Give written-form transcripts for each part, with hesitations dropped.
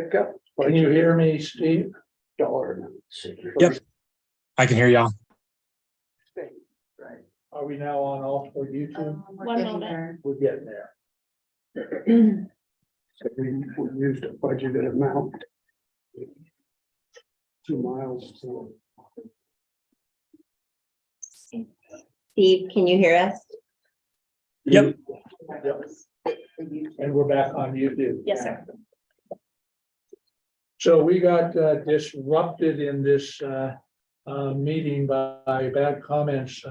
pickup. Can you hear me, Steve? Dollar. Yep. I can hear y'all. Right. Are we now on all for YouTube? One moment. We're getting there. So we used a budgeted amount. 2 miles to. Steve, can you hear us? Yep. Yep. And we're back on YouTube. Yes, sir. So we got disrupted in this meeting by bad comments,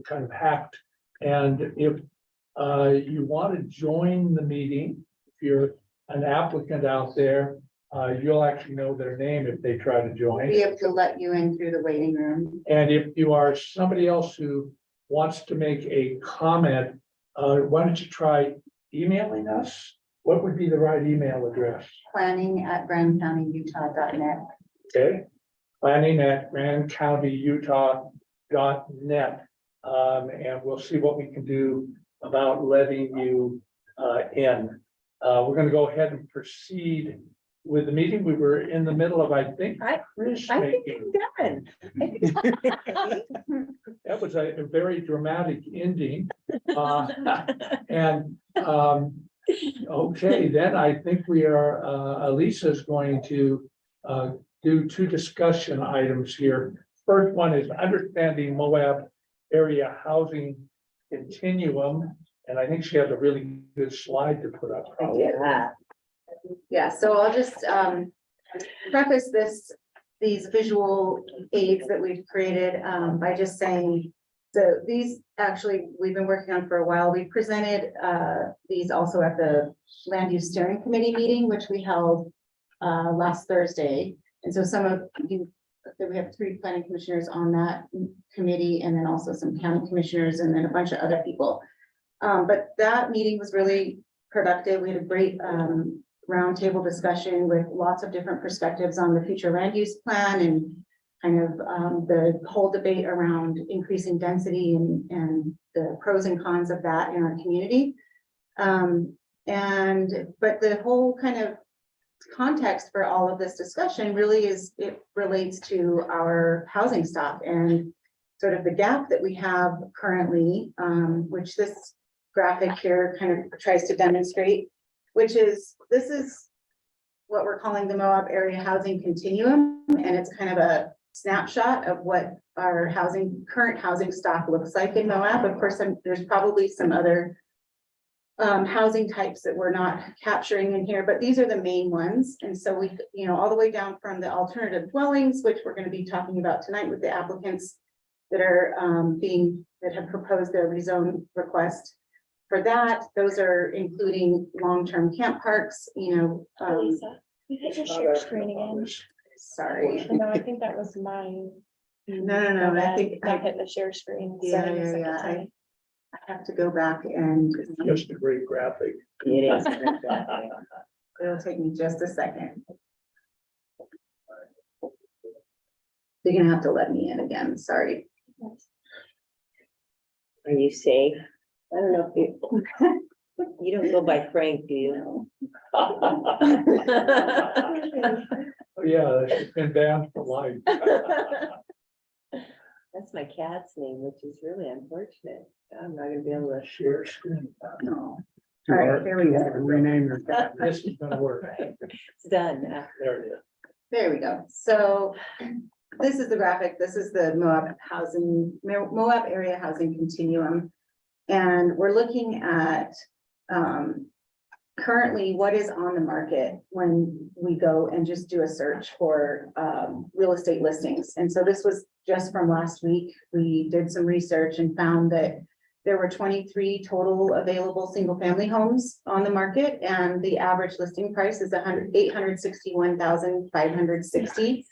kind of hacked. And if you want to join the meeting, if you're an applicant out there, you'll actually know their name if they try to join. Be able to let you in through the waiting room. And if you are somebody else who wants to make a comment, why don't you try emailing us? What would be the right email address? planning@grandcountyutah.net. Okay, planning@grandcountyutah.net. And we'll see what we can do about letting you in. We're gonna go ahead and proceed with the meeting. We were in the middle of, I think, Chris I think making. I'm done. That was a very dramatic ending. Okay, then I think we are, Elisa's going to do 2 discussion items here. First one is understanding Moab area housing continuum. And I think she has a really good slide to put up. Yeah, so I'll just preface these visual aids that we've created by just saying, so these actually we've been working on for a while. We presented these also at the Land Use Steering Committee meeting, which we held last Thursday. And so some of you, we have 3 planning commissioners on that committee, and then also some county commissioners, and then a bunch of other people. But that meeting was really productive. We had a great roundtable discussion with lots of different perspectives on the future land use plan and kind of the whole debate around increasing density and the pros and cons of that in our community. But the whole kind of context for all of this discussion really is, it relates to our housing stock and sort of the gap that we have currently, which this graphic here kind of tries to demonstrate, which is, this is what we're calling the Moab area housing continuum. And it's kind of a snapshot of what our current housing stock looks like in Moab. Of course, there's probably some other housing types that we're not capturing in here, but these are the main ones. And so we, all the way down from the alternative dwellings, which we're going to be talking about tonight with the applicants that are that have proposed their rezone request. For that, those are including long-term camp parks, Lisa, you hit your share screen again. sorry. No, I think that was mine. No, I think I hit the share screen. Yeah, 70 seconds yeah, in. I have to go back and Just a great graphic. it is. It'll take me just a second. You're gonna have to let me in again, sorry. Are you safe? I don't know if you don't go by Frank, do you? Oh, yeah, that's been banned for life. That's my cat's name, which is really unfortunate. I'm not gonna be able to. Share screen. No. All right, here we go. Rename your cat. This is gonna work. It's done now. There it is. There we go. So this is the graphic. This is the Moab area housing continuum. And we're looking at currently what is on the market when we go and just do a search for real estate listings. And so this was just from last week. We did some research and found that there were 23 total available single family homes on the market, and the average listing price is $861,560.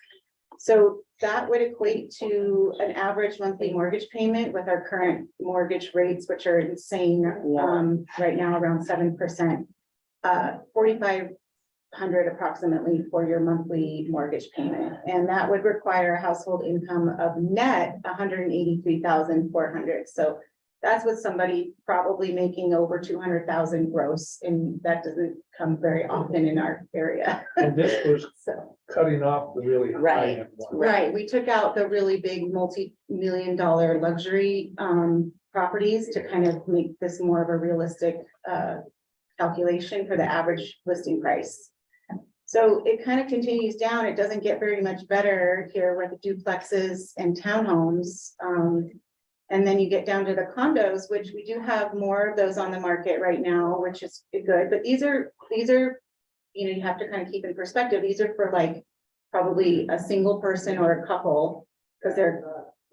So that would equate to an average monthly mortgage payment with our current mortgage rates, which are insane right now, around 7%, $4,500 approximately for your monthly mortgage payment. And that would require a household income of net $183,400. So that's with somebody probably making over 200,000 gross, and that doesn't come very often in our area. And this was So, cutting off the really high Right. end one. right, we took out the really big multi-million-dollar luxury properties to kind of make this more of a realistic calculation for the average listing price. So it kind of continues down. It doesn't get very much better here with the duplexes and townhomes. And then you get down to the condos, which we do have more of those on the market right now, which is good. But these are, you know, you have to kind of keep in perspective. These are for like probably a single person or a couple, because they're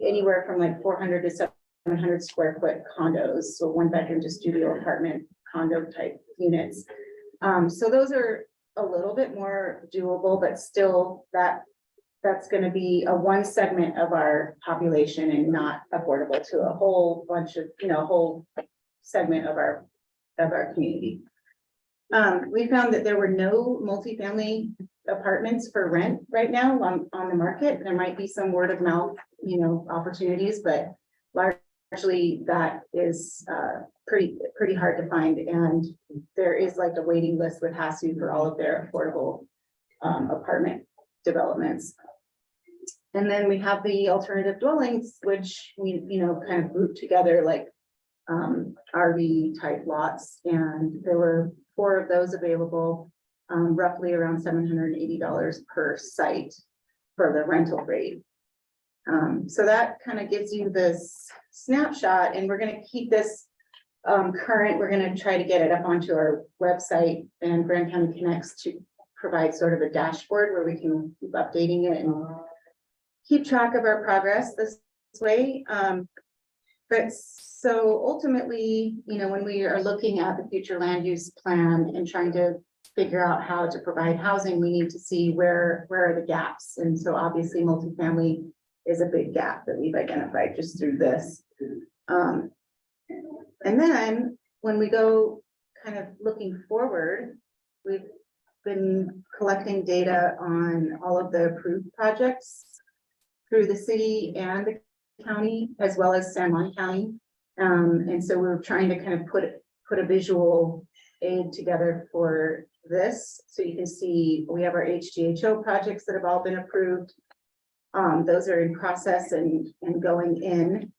anywhere from like 400 to 700 square foot condos. So 1 bedroom to studio apartment condo type units. So those are a little bit more doable, but still that's going to be a one segment of our population and not affordable to a whole bunch of, you know, a whole segment of our community. We found that there were no multifamily apartments for rent right now on the market. There might be some word of mouth, you know, opportunities, but largely that is pretty hard to find. And there is like a waiting list with HASU for all of their affordable apartment developments. And then we have the alternative dwellings, which we, you know, kind of group together like RV type lots. And there were 4 of those available, roughly around $780 per site for the rental rate. So that kind of gives you this snapshot, and we're going to keep this current. We're going to try to get it up onto our website, and Grand County Connects to provide sort of a dashboard where we can keep updating it and keep track of our progress this way. But so ultimately, you know, when we are looking at the future land use plan and trying to figure out how to provide housing, we need to see where are the gaps. And so obviously multifamily is a big gap that we've identified just through this. And then when we go kind of looking forward, we've been collecting data on all of the approved projects through the city and the county, as well as San Juan County. And so we're trying to kind of put a visual aid together for this. So you can see we have our HGHO projects that have all been approved. Those are in process and going in.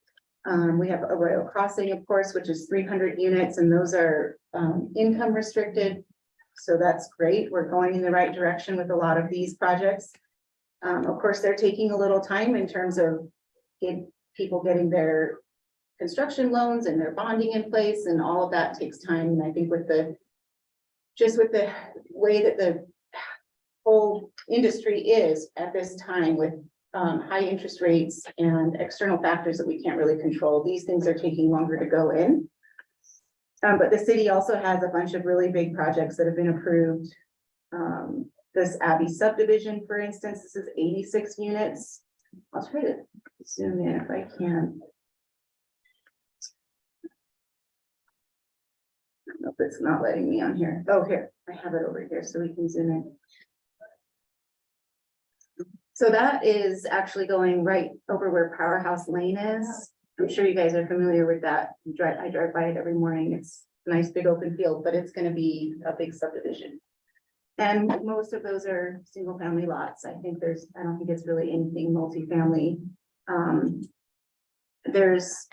We have Arroyo Crossing, of course, which is 300 units, and those are income restricted. So that's great. We're going in the right direction with a lot of these projects. Of course, they're taking a little time in terms of people getting their construction loans and their bonding in place, and all of that takes time. And I think with the way that the whole industry is at this time with high interest rates and external factors that we can't really control, these things are taking longer to go in. But the city also has a bunch of really big projects that have been approved. This Abbey subdivision, for instance, this is 86 units. I'll try to zoom in if I can. Nope, it's not letting me on here. Oh, here, I have it over here so we can zoom in. So that is actually going right over where Powerhouse Lane is. I'm sure you guys are familiar with that. I drive by it every morning. It's a nice big open field, but it's going to be a big subdivision. And most of those are single family lots. I don't think it's really anything multifamily. There's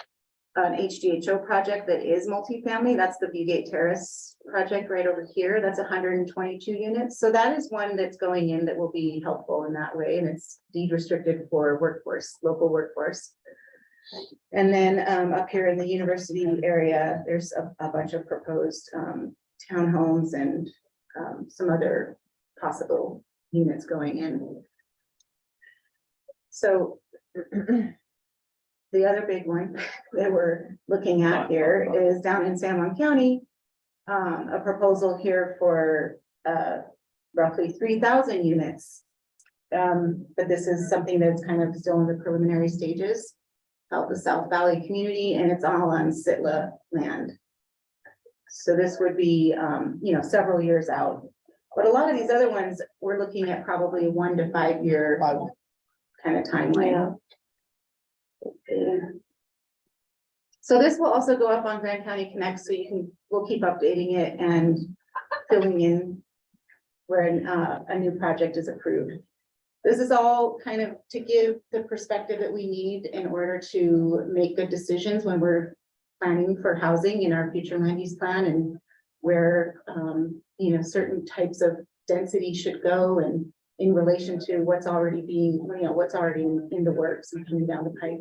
an HGHO project that is multifamily. That's the Viewgate Terrace project right over here. That's 122 units. So that is one that's going in that will be helpful in that way. And it's deed restricted for workforce, local workforce. And then up here in the university area, there's a bunch of proposed townhomes and some other possible units going in. So the other big one that we're looking at here is down in San Juan County, a proposal here for roughly 3,000 units. But this is something that's kind of still in the preliminary stages out the South Valley community, and it's all on Sitla land. So this would be, several years out. But a lot of these other ones, we're looking at probably 1 to 5 year kind of timeline. So this will also go up on Grand County Connect, so we'll keep updating it and filling in where a new project is approved. This is all kind of to give the perspective that we need in order to make good decisions when we're planning for housing in our future land use plan, and where, certain types of density should go, and in relation to what's already what's already in the works and coming down the pipe.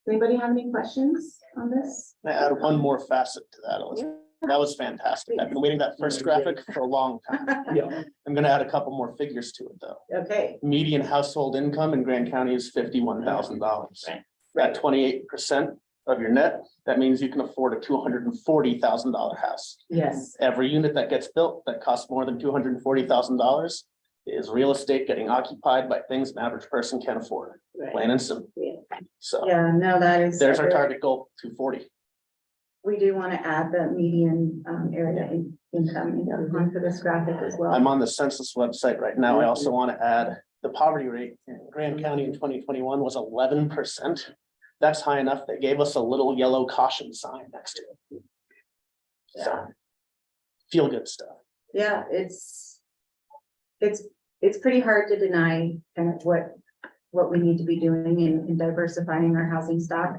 Anybody have any questions on this? I add one more facet to that, Elizabeth. That was fantastic. I've been waiting that first graphic for a long time. Yeah, I'm gonna add a couple more figures to it, though. Okay, Median household income in Grand County is $51,000. At 28% of your net, that means you can afford a $240,000 house. yes, Every unit that gets built that costs more than $240,000 is real estate getting occupied by things an average person can't afford, plain and simple. Yeah. So yeah, no, that is. there's our target goal, 240. We do want to add the median area income onto this graphic as well. I'm on the census website right now. I also want to add the poverty rate in Grand County in 2021 was 11%. That's high enough. They gave us a little yellow caution sign next to it. So feel good stuff. Yeah, it's pretty hard to deny kind of what we need to be doing in diversifying our housing stock.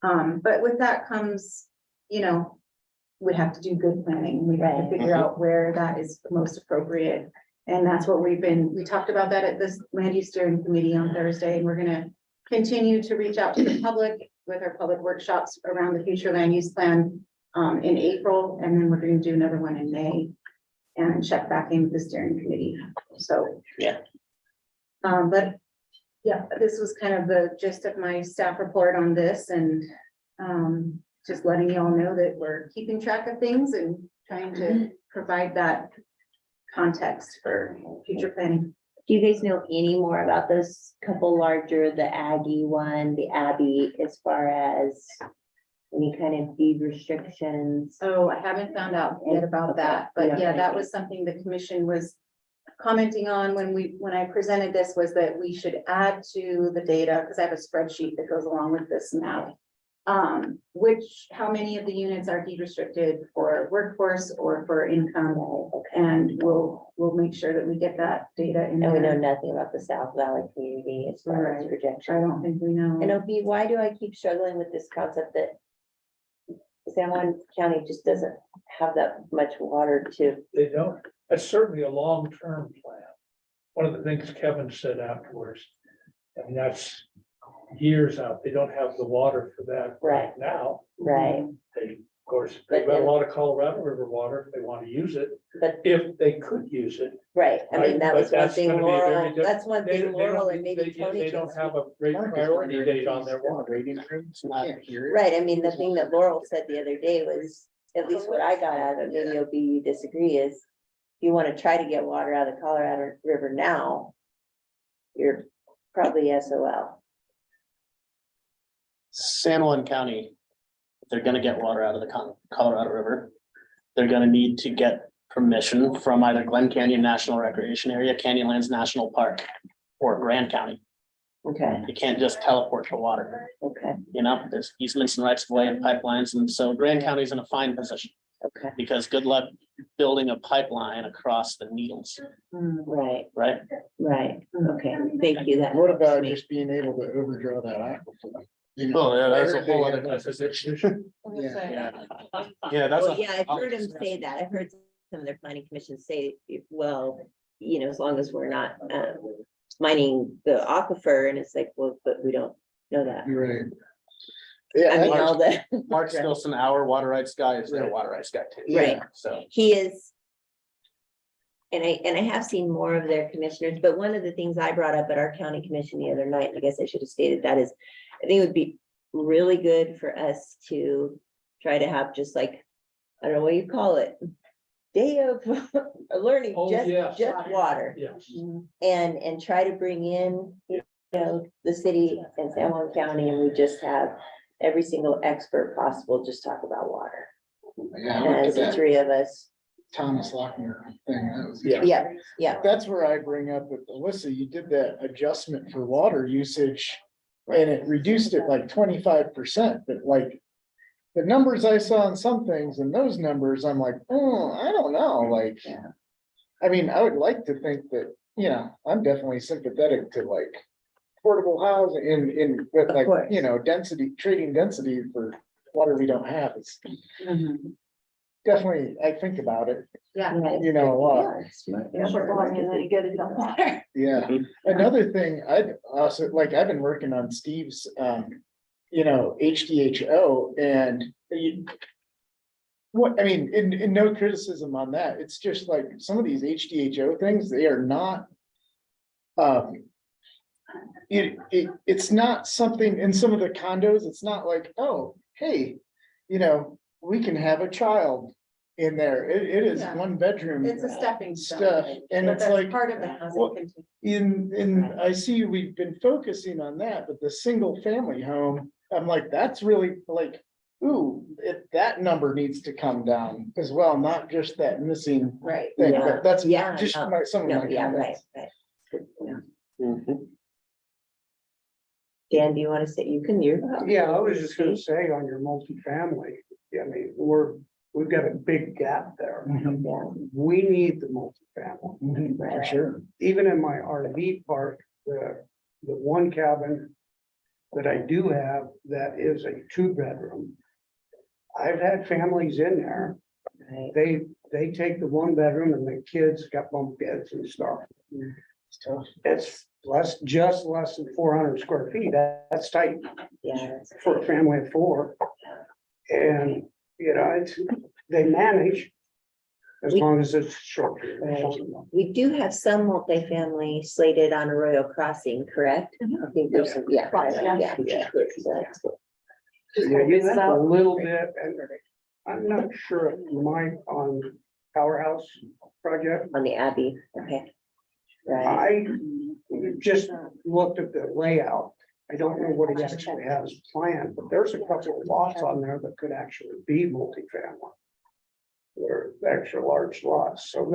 But with that comes, we have to do good planning. We have to figure out where that is most appropriate. And that's what we talked about that at this land use steering committee on Thursday, and we're gonna continue to reach out to the public with our public workshops around the future land use plan in April, and then we're gonna do another one in May and check back in with the steering committee. So. Yeah. But yeah, this was kind of the gist of my staff report on this, and just letting you all know that we're keeping track of things and trying to provide that context for future planning. Do you guys know any more about those couple larger, the Aggie one, the Abbey, as far as any kind of deed restrictions? Oh, I haven't found out yet about that, but yeah, that was something the commission was commenting on when I presented this, was that we should add to the data, because I have a spreadsheet that goes along with this map. How many of the units are deed restricted for workforce or for income, and we'll make sure that we get that data in And we know there. nothing about the South Valley community as far as Right. projection. I don't think we know. And Opie, why do I keep struggling with this concept that San Juan County just doesn't have that much water to? they don't. That's certainly a long-term plan. One of the things Kevin said afterwards, I mean, that's years out. They don't have the water for that right now. Right, They, of course, they've got a lot of Colorado River water if they want to use it, but, if they could use it. right, I mean, Right, that but was one that's thing gonna be very Laurel, different. that's one They thing don't- Laurel and maybe they Tony don't just. have a great priority date on their water. It's not here. Right, I mean, the thing that Laurel said the other day was, at least what I got out of it, maybe Opie, you disagree, is you want to try to get water out of the Colorado River now, you're probably SOL. San Juan County, if they're gonna get water out of the Colorado River, they're gonna need to get permission from either Glen Canyon National Recreation Area, Canyonlands National Park, or Grand County. Okay, You can't just teleport the water, okay, there's easements and rights of way and pipelines, and so Grand County's in a fine position, okay, because good luck building a pipeline across the Needles, right, right? right, okay, thank you, that. What about helps me. just being able to overdraw that aquifer? Oh, yeah, that's a whole other That's a situation. Yeah, that's. Well, yeah, I've heard him say that. I've heard some of their planning commissions say, well, as long as we're not mining the aquifer, and it's like, well, but we don't know that. Right. I mean, Yeah, all the, Mark Stilson, our water rights guy, is their Right. water rights guy too. right, So, he is. And I have seen more of their commissioners, but one of the things I brought up at our county commission the other night, I guess I should have stated that, is I think it would be really good for us to try to have just like, I don't know what you call it, day of learning, Oh, yes. just water. Yes. And try to bring in, the city and San Juan County, and we just have every single expert possible just talk about water. Yeah, I looked As at the that three of us, Thomas Lochner thing. That was. Yeah. yeah, That's where I bring up with Alyssa, you did that adjustment for water usage And it reduced it like 25%, but like. The numbers I saw on some things and those numbers, I'm like, oh, I don't know, like. Yeah. I mean, I would like to think that, you know, I'm definitely sympathetic to like. Portable housing but Of like, course. you know, density, trading density for water we don't have is definitely, I think about it, Yeah. you know, a lot. Yeah, we're going in really good at that. Yeah, another thing, I'd also, like, I've been working on Steve's, you know, HDHO and what, I mean, in no criticism on that, it's just like some of these HDHO things, they are not. It's not something in some of the condos, it's not like, oh, hey, you know, we can have a child in there. It is Yeah. one bedroom. It's a stepping stone. Stuff, and But it's that's like, part of the housing. well, continuum. I see we've been focusing on that, but the single family home, I'm like, that's really like, ooh, that number needs to come down as well, not just that missing Right. thing, Yeah. but that's Yeah, just no, some of No, my yeah, right, comments. right. Mhm. Dan, do you want to say, you're. Yeah, I was just gonna say on your multifamily, I mean, we've got a big gap there. Yeah, We need the multifamily. Mhm, For sure. Even in my RV park, the one cabin that I do have, that is a 2-bedroom. I've had families in there, right. they take the 1 bedroom and the kids got bunk beds and stuff. It's tough. It's just less than 400 square feet. That's tight Yeah, that's- for a family of 4. And, you know, they manage as long as it's short. we do have some multifamily slated on Arroyo Crossing, correct? I think there's some, yeah. Right, yeah. Yeah. So that's good. Yeah, you have a little bit, and I'm not sure if mine on Powerhouse project. On the Abbey, okay. Right, I just looked at the layout. I don't know what he actually has planned, but there's a couple of lots on there that could actually be multifamily. They're extra large lots, so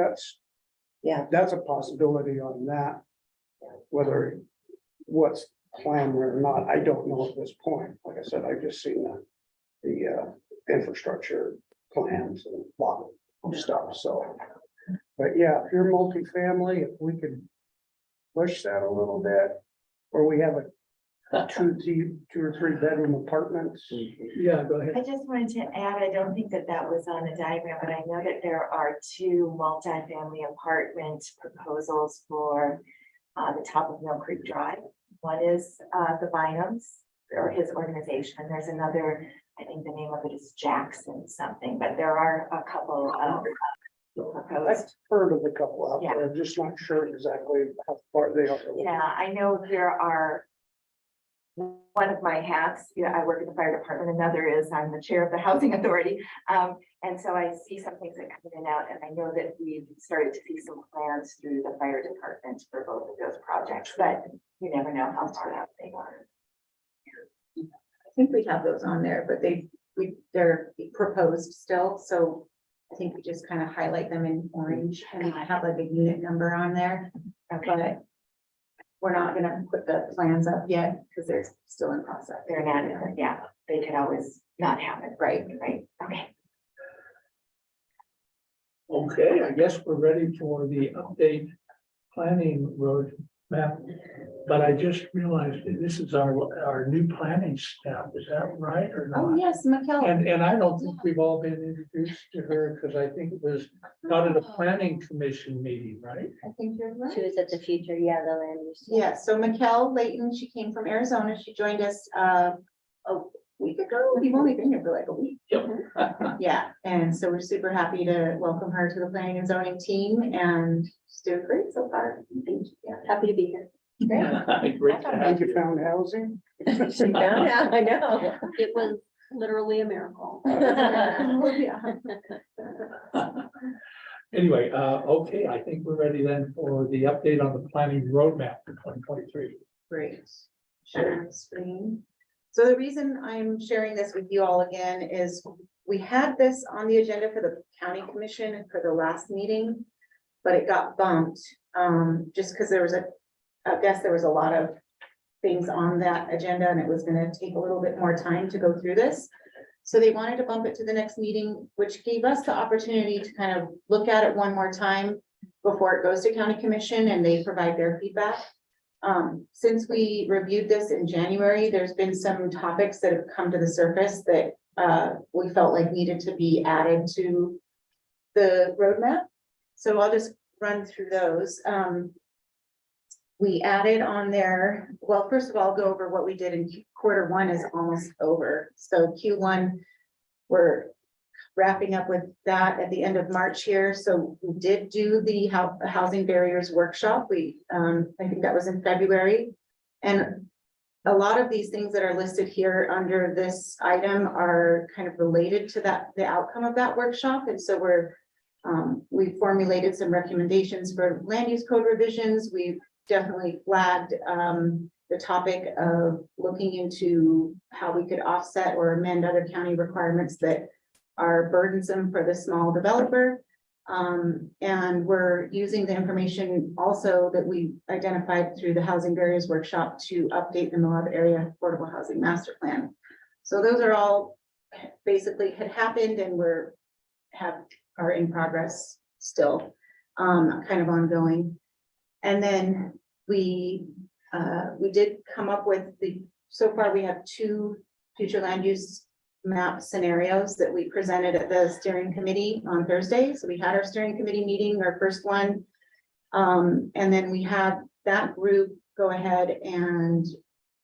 yeah, that's a possibility on that. Whether what's planned or not, I don't know at this point. Like I said, I've just seen the infrastructure plans and lot of stuff, so. But yeah, if you're multifamily, if we could push that a little bit, or we have a 2 or 3 bedroom apartments. Yeah, go ahead. I just wanted to add, I don't think that was on the diagram, but I know that there are 2 multifamily apartment proposals for the top of Mill Creek Drive. One is the Bynums, or his organization. There's another, I think the name of it is Jackson something, but there are a couple of I've proposed. heard of a couple out there, I'm just not sure exactly how far they are. Yeah, I know there are. One of my hats, I work at the fire department, another is I'm the chair of the housing authority. And so I see some things that come in and out, and I know that we've started to see some plans through the fire department for both of those projects, but you never know how far out they are. I think we have those on there, but they're proposed still, so I think we just kind of highlight them in orange and have like a unit number on there. But we're not gonna put the plans up yet because they're still in process. They're not, yeah, they could always not happen, Right. right? Okay. Okay, I guess we're ready for the update planning road map. But I just realized that this is our new planning staff. Is that right or Oh, not? yes, Mikel. And I don't think we've all been introduced to her because I think it was not at a planning commission meeting, right? I think you're right. she was at the future, yeah, the land use. Yeah, so Mikel Layton, she came from Arizona. She joined us a week ago. We've only been here for like a week. Yeah, and so we're super happy to welcome her to the planning and zoning team, and she's doing great so far. Yeah, happy to be here. Great to have Have you you. found housing? She found out, I know. It was literally a miracle. Yeah. Anyway, okay, I think we're ready then for the update on the planning roadmap for 2023. Great. Share screen. So the reason I'm sharing this with you all again is we had this on the agenda for the county commission for the last meeting, but it got bumped, just because there was I guess there was a lot of things on that agenda and it was gonna take a little bit more time to go through this. So they wanted to bump it to the next meeting, which gave us the opportunity to kind of look at it one more time before it goes to county commission and they provide their feedback. Since we reviewed this in January, there's been some topics that have come to the surface that we felt like needed to be added to the roadmap. So I'll just run through those. We added on there, well, first of all, I'll go over what we did in Q1 is almost over. So Q1, we're wrapping up with that at the end of March here. So we did do the housing barriers workshop. I think that was in February. And a lot of these things that are listed here under this item are kind of related to the outcome of that workshop. And so we formulated some recommendations for land use code revisions. We've definitely flagged the topic of looking into how we could offset or amend other county requirements that are burdensome for the small developer. And we're using the information also that we identified through the housing barriers workshop to update the Moab area affordable housing master plan. So those are all basically had happened and are in progress still, kind of ongoing. And then we did come up with so far we have 2 future land use map scenarios that we presented at the steering committee on Thursday. So we had our steering committee meeting, our first one. And then we had that group go ahead and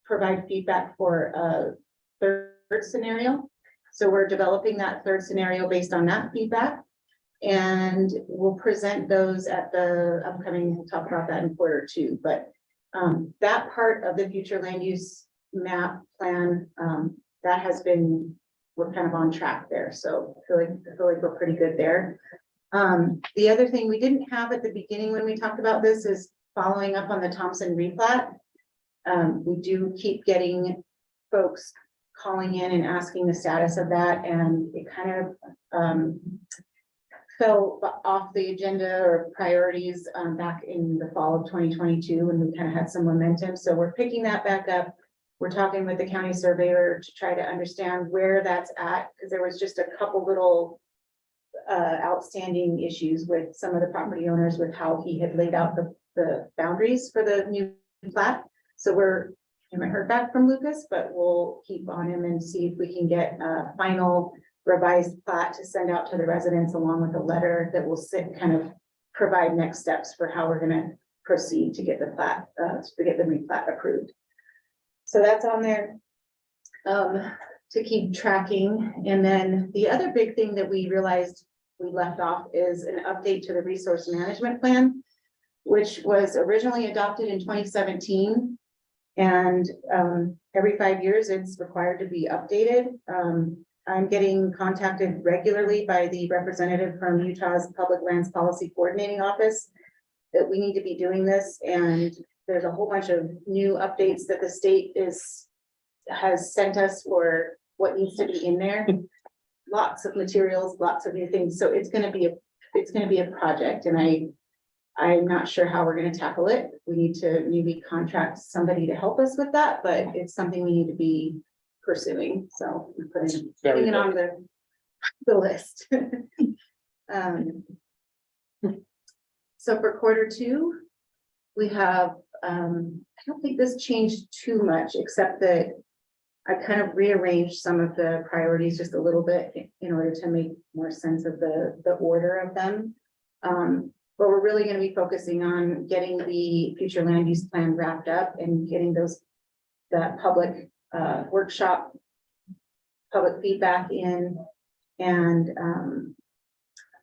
provide feedback for a third scenario. So we're developing that third scenario based on that feedback. And we'll present those at the upcoming, we'll talk about that in Q2. But that part of the future land use map plan, that has been, we're kind of on track there. So I feel like we're pretty good there. The other thing we didn't have at the beginning when we talked about this is following up on the Thompson replat. We do keep getting folks calling in and asking the status of that, and it kind of fell off the agenda or priorities back in the fall of 2022, and we kind of had some momentum. So we're picking that back up. We're talking with the county surveyor to try to understand where that's at, because there was just a couple little outstanding issues with some of the property owners with how he had laid out the boundaries for the new plat. So I haven't heard back from Lucas, but we'll keep on him and see if we can get a final revised plat to send out to the residents along with a letter that will kind of provide next steps for how we're going to proceed to get the plat, to get the replat approved. So that's on there to keep tracking. And then the other big thing that we realized we left off is an update to the resource management plan, which was originally adopted in 2017. And every 5 years it's required to be updated. I'm getting contacted regularly by the representative from Utah's Public Lands Policy Coordinating Office that we need to be doing this. And there's a whole bunch of new updates that the state has sent us for what needs to be in there. Lots of materials, lots of new things. So it's going to be a project, and I'm not sure how we're going to tackle it. We need to maybe contract somebody to help us with that, but it's something we need to be pursuing. So I'm putting it on the list. So for Q2, we have, I don't think this changed too much, except that I kind of rearranged some of the priorities just a little bit in order to make more sense of the order of them. But we're really going to be focusing on getting the future land use plan wrapped up and getting that public workshop, public feedback in, and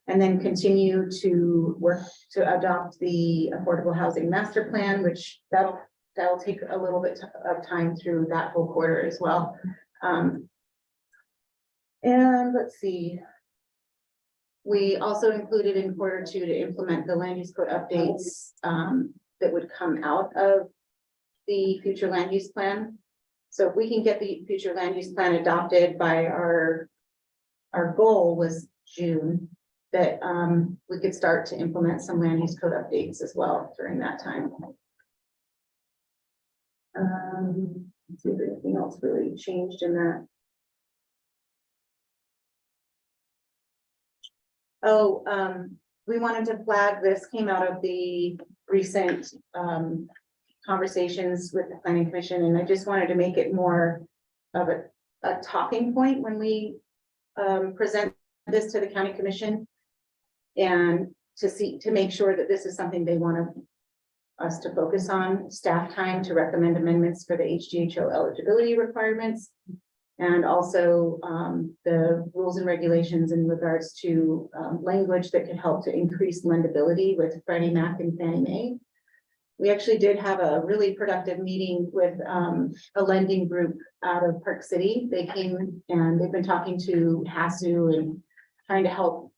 then continue to work to adopt the affordable housing master plan, which that'll take a little bit of time through that whole quarter as well. And let's see. We also included in Q2 to implement the land use code updates that would come out of the future land use plan. So if we can get the future land use plan adopted by our goal was June, that we could start to implement some land use code updates as well during that time. Let's see if anything else really changed in that. Oh, we wanted to flag, this came out of the recent conversations with the planning commission, and I just wanted to make it more of a talking point when we present this to the county commission. And to make sure that this is something they want us to focus on, staff time to recommend amendments for the HGHO eligibility requirements. And also the rules and regulations in regards to language that could help to increase lendability with Freddie Mac and Fannie Mae. We actually did have a really productive meeting with a lending group out of Park City. They came and they've been talking to HASU and trying to help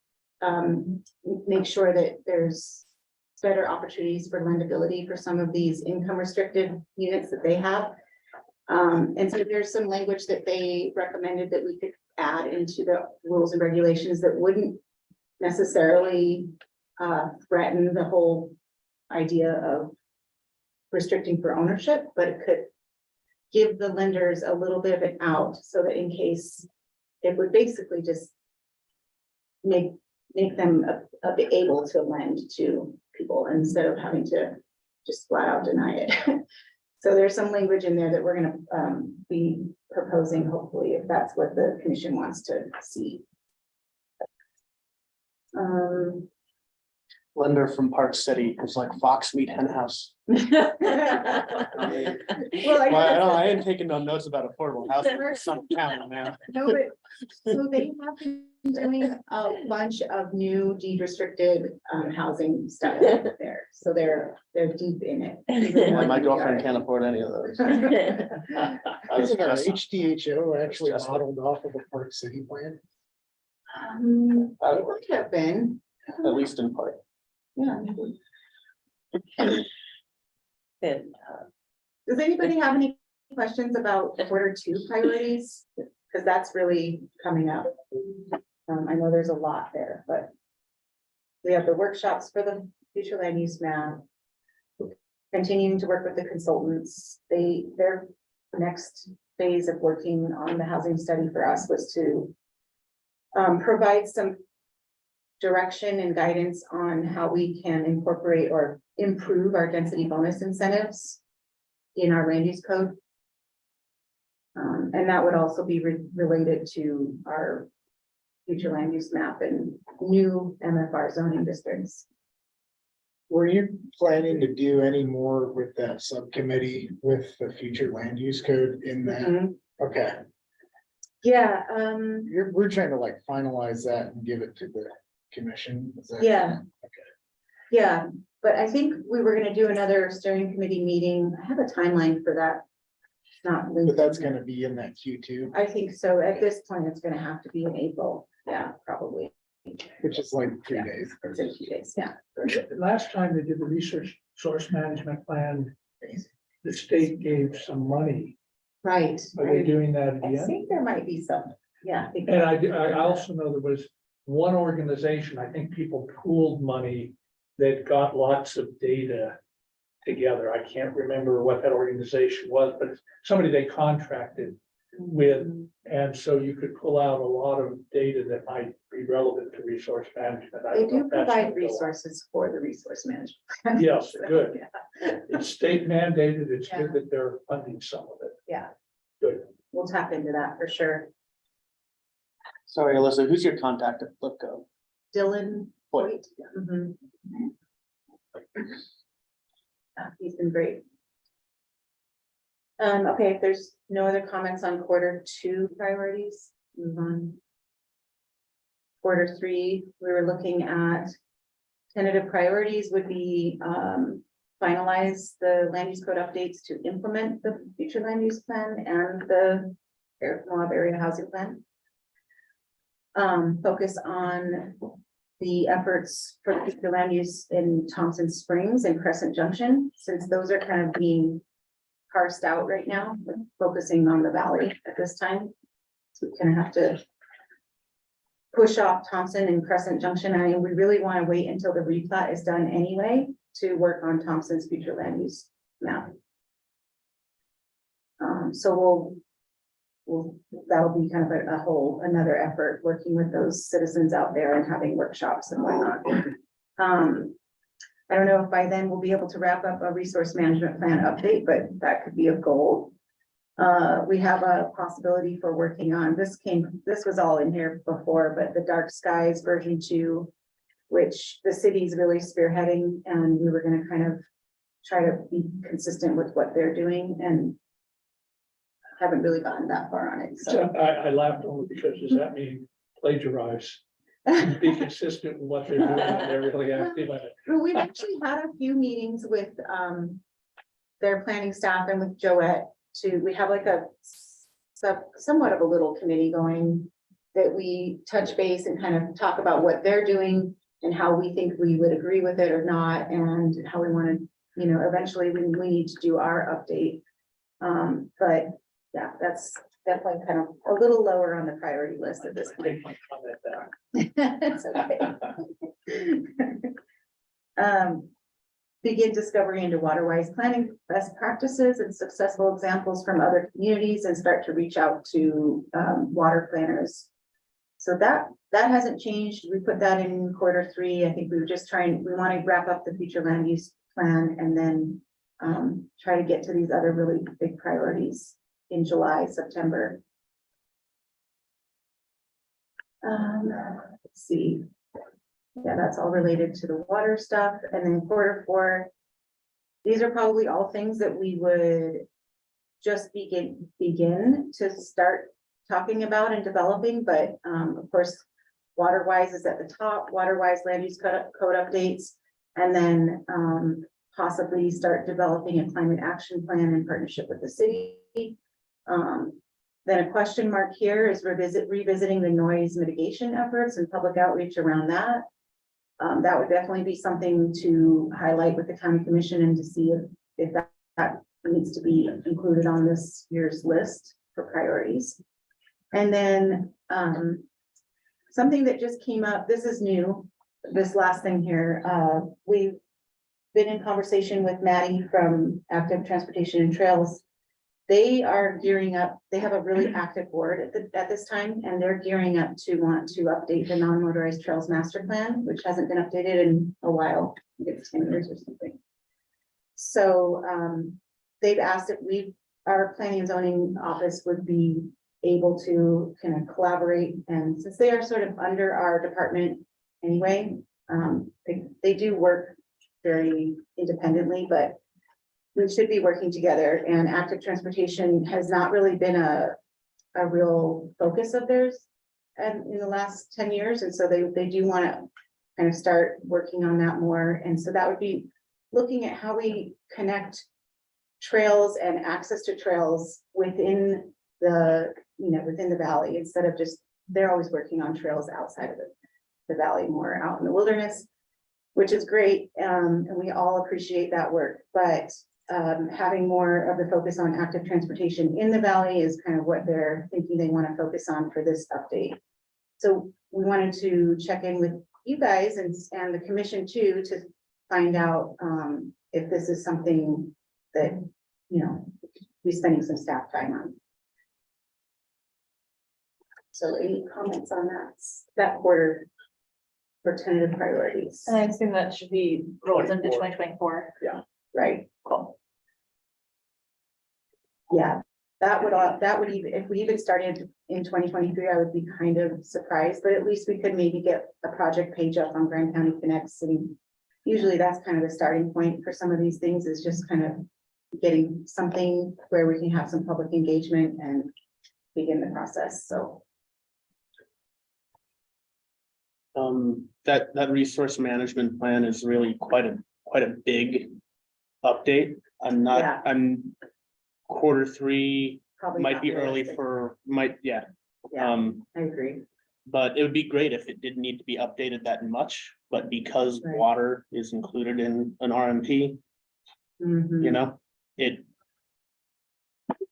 make sure that there's better opportunities for lendability for some of these income restricted units that they have. And so there's some language that they recommended that we could add into the rules and regulations that wouldn't necessarily threaten the whole idea of restricting for ownership, but it could give the lenders a little bit of an out so that in case it would basically just make them able to lend to people instead of having to just flat out deny it. So there's some language in there that we're going to be proposing, hopefully, if that's what the commission wants to see. Lender from Park City is like Fox meet hen house. Well, Well, I ain't taking no notes about affordable housing for some county, man. no, but so they have been doing a bunch of new deed restricted housing stuff there. So they're deep in it. even more My than we girlfriend are. can't afford any of those. Isn't our Just- HDHO actually Just- modeled off of a Park City plan? It would have been, At least in part. yeah. Good. Does anybody have any questions about quarter two priorities? Because that's really coming up. I know there's a lot there, but we have the workshops for the future land use map. Continuing to work with the consultants. Their next phase of working on the housing study for us was to provide some direction and guidance on how we can incorporate or improve our density bonus incentives in our land use code. And that would also be related to our future land use map and new MFR zoning districts. Were you planning to do any more with that subcommittee with the future land use code in that? Okay, Yeah, we're trying to like finalize that and give it to the commission. Is that- yeah. Okay. Yeah, but I think we were gonna do another steering committee meeting. I have a timeline for that. It's not linked. But that's gonna be in that Q2, I think so. At this point, it's gonna have to be in April. Yeah, probably. which is like 3 Yeah. days. It's in 2 days, yeah. Last time they did the research source management plan, the state gave some money. Right. Are they doing that I again? think there might be some, yeah. think- And I also know there was one organization, I think people pooled money that got lots of data together. I can't remember what that organization was, but it's somebody they contracted with. And so you could pull out a lot of data that might be relevant to resource management. I They don't know do if that's provide gonna go on. resources for the resource management. Yes, So, good. yeah. It's state mandated. It's Yeah. good that they're funding some of it. Yeah. Good. We'll tap into that for sure. Sorry, Alyssa, who's your contact at Flipco? Dylan Hoyt. Hoyt. Mhm. Yeah, he's been great. Okay, if there's no other comments on quarter two priorities, move on. Quarter three, we were looking at tentative priorities would be finalize the land use code updates to implement the future land use plan and the Moab area housing plan. Focus on the efforts for the future land use in Thompson Springs and Crescent Junction, since those are kind of being parsed out right now, focusing on the valley at this time. So we kind of have to push off Thompson and Crescent Junction. I mean, we really want to wait until the replat is done anyway to work on Thompson's future land use map. So that'll be kind of a whole, another effort, working with those citizens out there and having workshops and whatnot. I don't know if by then we'll be able to wrap up a resource management plan update, but that could be a goal. We have a possibility for working on, this was all in here before, but the Dark Skies version 2, which the city's really spearheading, and we were gonna kind of try to be consistent with what they're doing, and haven't really gotten that far on it, So so. I laughed only because does that mean plagiarize? Be consistent with what they're doing, and they're really active on it. Well, we've actually had a few meetings with, their planning staff and with Joette we have like a somewhat of a little committee going that we touch base and kind of talk about what they're doing and how we think we would agree with it or not, and how we want to, eventually we need to do our update. But yeah, that's definitely kind of a little lower on the priority list at this point. Take my comment back. It's okay. Begin discovery into water-wise planning best practices and successful examples from other communities, and start to reach out to water planners. So that hasn't changed. We put that in Q3. I think we want to wrap up the future land use plan and then try to get to these other really big priorities in July, September. Let's see. Yeah, that's all related to the water stuff. And then Q4, these are probably all things that we would just begin to start talking about and developing. But of course, water-wise is at the top, water-wise land use code updates, and then possibly start developing a climate action plan in partnership with the city. Then a question mark here is revisiting the noise mitigation efforts and public outreach around that. That would definitely be something to highlight with the county commission and to see if that needs to be included on this year's list for priorities. And then something that just came up, this is new, this last thing here, we've been in conversation with Maddie from Active Transportation and Trails. They are gearing up, they have a really active board at this time, and they're gearing up to want to update the non-motorized trails master plan, which hasn't been updated in a while, I think it's 10 years or something. So they've asked if our planning and zoning office would be able to kind of collaborate, and since they are sort of under our department anyway, they do work very independently, but we should be working together. And active transportation has not really been a real focus of theirs in the last 10 years. And so they do want to kind of start working on that more. And so that would be looking at how we connect trails and access to trails within the, within the valley, instead of just, they're always working on trails outside of the valley, more out in the wilderness, which is great. And we all appreciate that work, but having more of the focus on active transportation in the valley is kind of what they're thinking they want to focus on for this update. So we wanted to check in with you guys and the commission too, to find out if this is something that, we're spending some staff time on. So any comments on that quarter for tentative priorities? And I assume that should be rolled into 2024. Right. Cool. Yeah, that would even, if we even started in 2023, I would be kind of surprised, but at least we could maybe get a project page up on Grand County Connects. And usually that's kind of the starting point for some of these things, is just kind of getting something where we can have some public engagement and begin the process. So. That resource management plan is really quite a big update. Yeah. I'm Q3 Probably might not be early realistic. yeah. Yeah, I agree. But it would be great if it didn't need to be updated that much, but because Right. water is included in an RMP, Mhm. it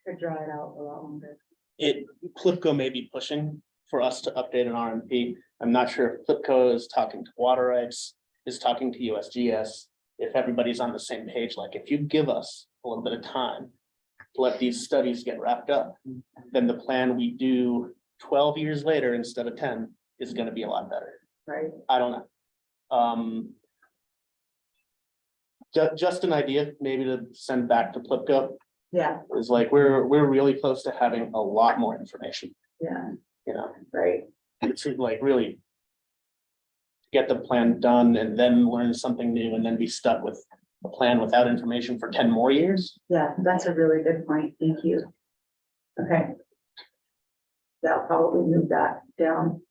Could draw it out a lot longer. Clipco may be pushing for us to update an RMP. I'm not sure if Clipco is talking to Water Rights, is talking to USGS, if everybody's on the same page, like if you give us a little bit of time let these studies get wrapped up, then the plan we do 12 years later instead of 10 is gonna be a lot better. Right. I don't know. Just an idea, maybe to send back to Plipco, Yeah, is like, we're really close to having a lot more information, yeah, you know, right. to like really get the plan done and then learn something new and then be stuck with a plan without information for 10 more years. Yeah, that's a really good point. Thank you. Okay. That'll probably move that down.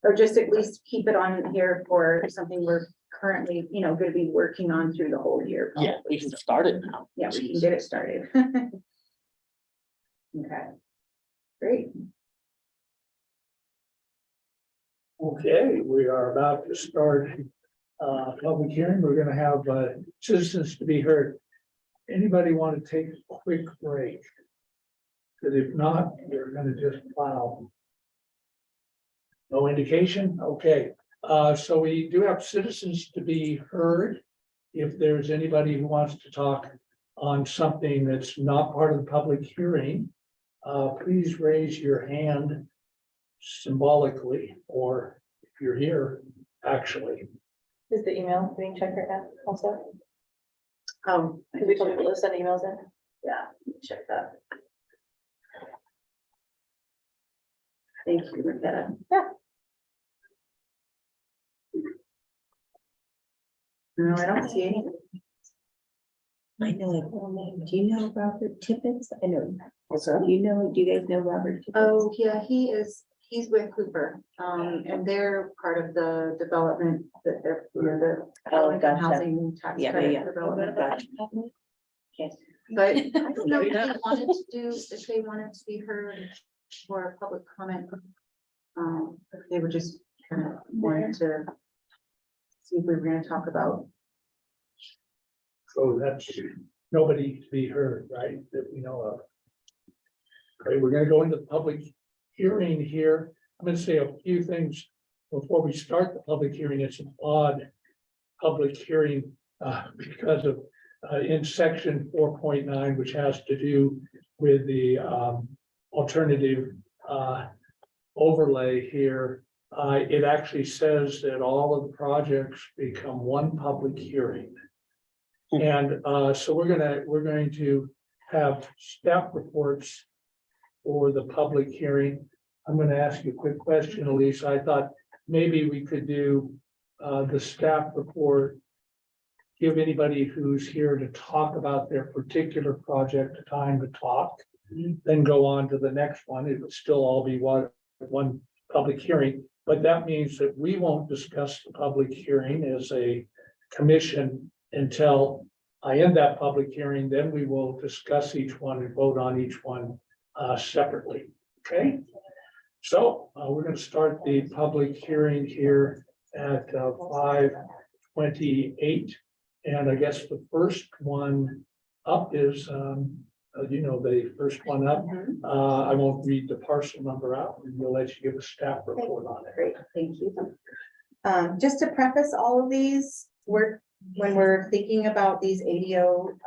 Or just at least keep it on here for something we're currently, you know, gonna be working on through the whole year. Yeah, probably. we can start it now. Yeah, we can get it started. Okay. Great. Okay, we are about to start public hearing. We're gonna have citizens to be heard. Anybody want to take a quick break? Because if not, we're gonna just plow. No indication? Okay, so we do have citizens to be heard. If there's anybody who wants to talk on something that's not part of the public hearing, please raise your hand symbolically, or if you're here, actually. Is the email being checked right now also? Because we told people to send emails in. Yeah, check that. Thank you, Rebecca. Yeah. No, I don't see any. I know, do you know Robert Tippett? I know, What's that? do you guys know Robert Tippett? Oh, yeah, he's with Cooper, and they're part of the development that they're, you know, the Oh, gotcha. housing tax Yeah, credit yeah. development. Gotcha. Okay. But I don't know if they wanted to do, if they wanted to be heard for a public comment. If they were just kind of wanted to see if we were gonna talk about. So that's nobody to be heard, right, that we know of. Okay, we're gonna go into the public hearing here. I'm gonna say a few things before we start the public hearing. It's an odd public hearing because of in section 4.9, which has to do with the alternative overlay here. It actually says that all of the projects become one public hearing. And so we're going to have staff reports for the public hearing. I'm going to ask you a quick question, Elise. I thought maybe we could do the staff report. Give anybody who's here to talk about their particular project time to talk, then go on to the next one. It would still all be one public hearing, but that means that we won't discuss the public hearing as a commission until I end that public hearing. Then we will discuss each one and vote on each one separately. Okay, so we're going to start the public hearing here at 5:28, and I guess the first one up is the first one up. I won't read the parcel number out, and we'll let you give a staff report on it. Great, thank you. Just to preface all of these, when we're thinking about these ADO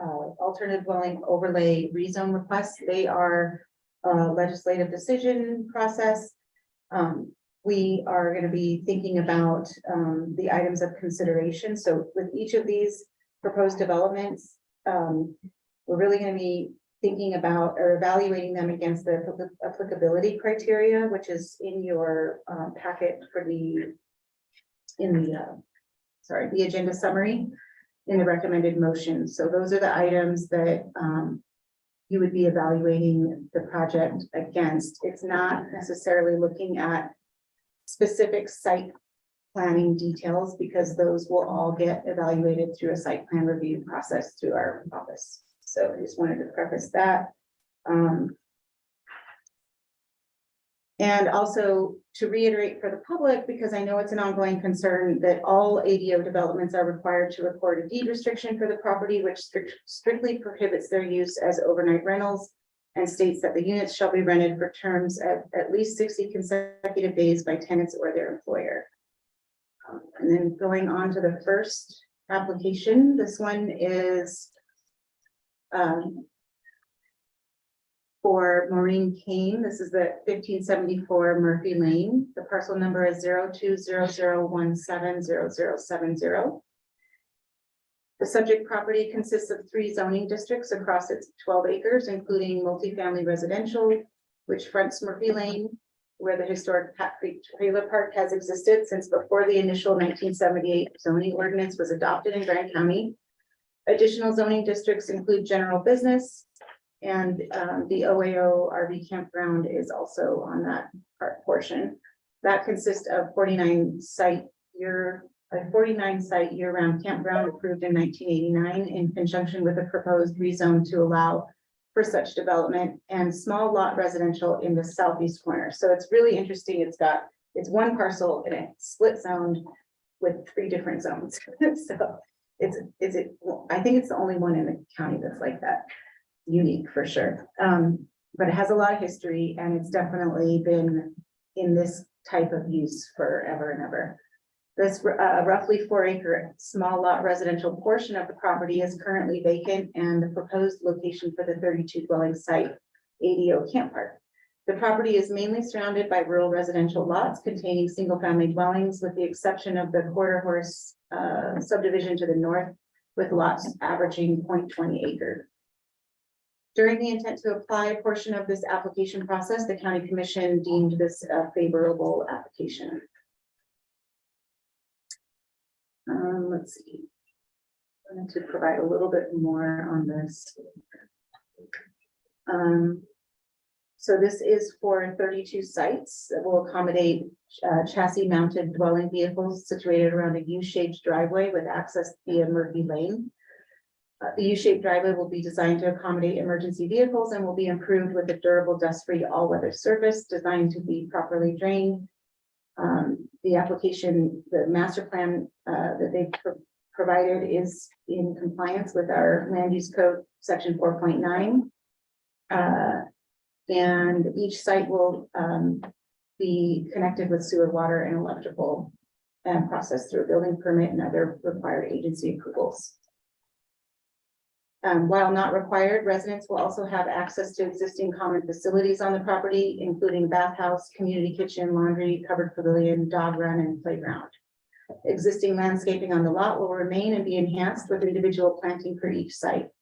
alternative dwelling overlay rezone requests, they are a legislative decision process. We are going to be thinking about the items of consideration. So with each of these proposed developments, we're really going to be thinking about or evaluating them against the applicability criteria, which is in your packet for the agenda summary in the recommended motion. So those are the items that you would be evaluating the project against. It's not necessarily looking at specific site planning details, because those will all get evaluated through a site plan review process through our office. So I just wanted to preface that. And also to reiterate for the public, because I know it's an ongoing concern, that all ADO developments are required to record a deed restriction for the property, which strictly prohibits their use as overnight rentals, and states that the units shall be rented for terms of at least 60 consecutive days by tenants or their employer. And then going on to the first application, this one is for Maureen Kane. This is the 1574 Murphy Lane. The parcel number is 0200170070. The subject property consists of 3 zoning districts across its 12 acres, including multifamily residential, which fronts Murphy Lane, where the historic Pat Creek Trailer Park has existed since before the initial 1978 zoning ordinance was adopted in Grant County. Additional zoning districts include general business, and the OAO RV campground is also on that portion. That consists of 49 site year-round campground approved in 1989 in conjunction with a proposed rezone to allow for such development, and small lot residential in the southeast corner. So it's really interesting. It's one parcel and it's split zoned with 3 different zones. So I think it's the only one in the county that's like that. Unique for sure. But it has a lot of history, and it's definitely been in this type of use forever and ever. This roughly 4-acre small lot residential portion of the property is currently vacant, and the proposed location for the 32 dwelling site ADO Camp Park. The property is mainly surrounded by rural residential lots containing single-family dwellings, with the exception of the Quarter Horse subdivision to the north, with lots averaging 0.20 acre. During the intent to apply portion of this application process, the county commission deemed this a favorable application. Let's see. I wanted to provide a little bit more on this. So this is for 32 sites that will accommodate chassis mounted dwelling vehicles situated around a U-shaped driveway with access via Murphy Lane. The U-shaped driveway will be designed to accommodate emergency vehicles and will be improved with a durable dust-free all-weather surface designed to be properly drained. The application, the master plan that they provided is in compliance with our land use code section 4.9. And each site will be connected with sewer, water, and electrical, and processed through a building permit and other required agency approvals. While not required, residents will also have access to existing common facilities on the property, including bathhouse, community kitchen, laundry, covered pavilion, dog run, and playground. Existing landscaping on the lot will remain and be enhanced with individual planting for each site.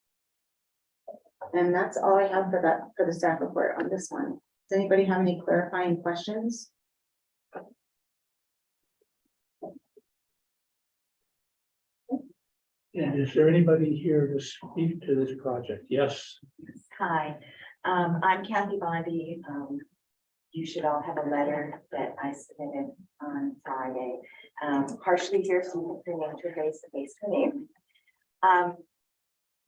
And that's all I have for the staff report on this one. Does anybody have any clarifying questions? And is there anybody here to speak to this project? Yes. Hi, I'm Kathy Bondi. You should all have a letter that I submitted on Friday. Partially here, so you can name your face and face the name.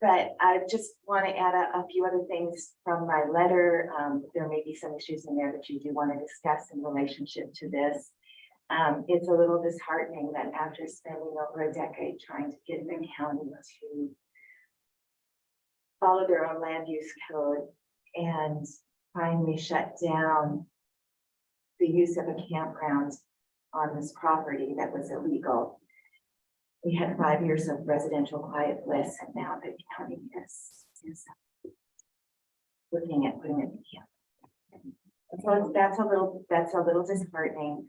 But I just want to add a few other things from my letter. There may be some issues in there that you do want to discuss in relationship to this. It's a little disheartening that after spending over a decade trying to get the county to follow their own land use code and finally shut down the use of a campground on this property that was illegal. We had 5 years of residential quiet bliss, and now the county is looking at putting it in camp. So that's a little disheartening.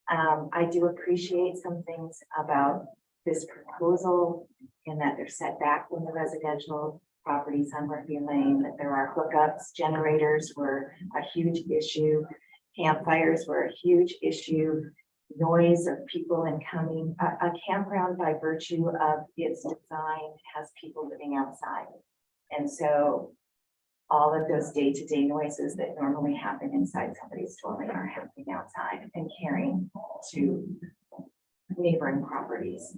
I do appreciate some things about this proposal in that they're set back from the residential properties on Murphy Lane, that there are hookups. Generators were a huge issue. Campfires were a huge issue. Noise of people incoming. A campground, by virtue of its design, has people living outside. And so all of those day-to-day noises that normally happen inside somebody's dwelling are happening outside and carrying to neighboring properties.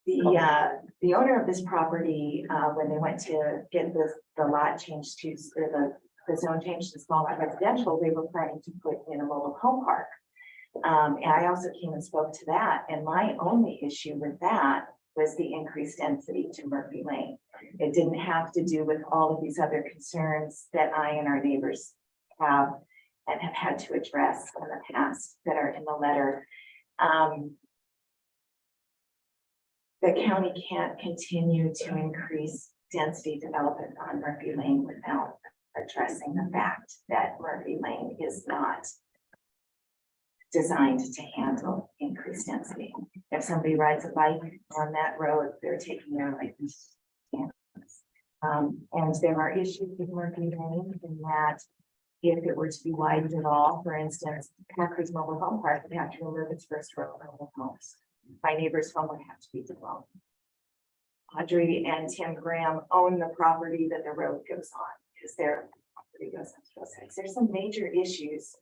The owner of this property, when they went to get the lot changed to, or the zone changed to small lot residential, they were planning to put in a mobile home park. And I also came and spoke to that. And my only issue with that was the increased density to Murphy Lane. It didn't have to do with all of these other concerns that I and our neighbors have and have had to address in the past that are in the letter. The county can't continue to increase density development on Murphy Lane without addressing the fact that Murphy Lane is not designed to handle increased density. If somebody rides a bike on that road, they're taking their license. And there are issues with Murphy Lane in that if it were to be widened at all, for instance, Packard's Mobile Home Park would have to remove its first row of mobile homes. My neighbor's home would have to be developed. Audrey and Tim Graham own the property that the road goes on, because their property goes on both sides. There's some major issues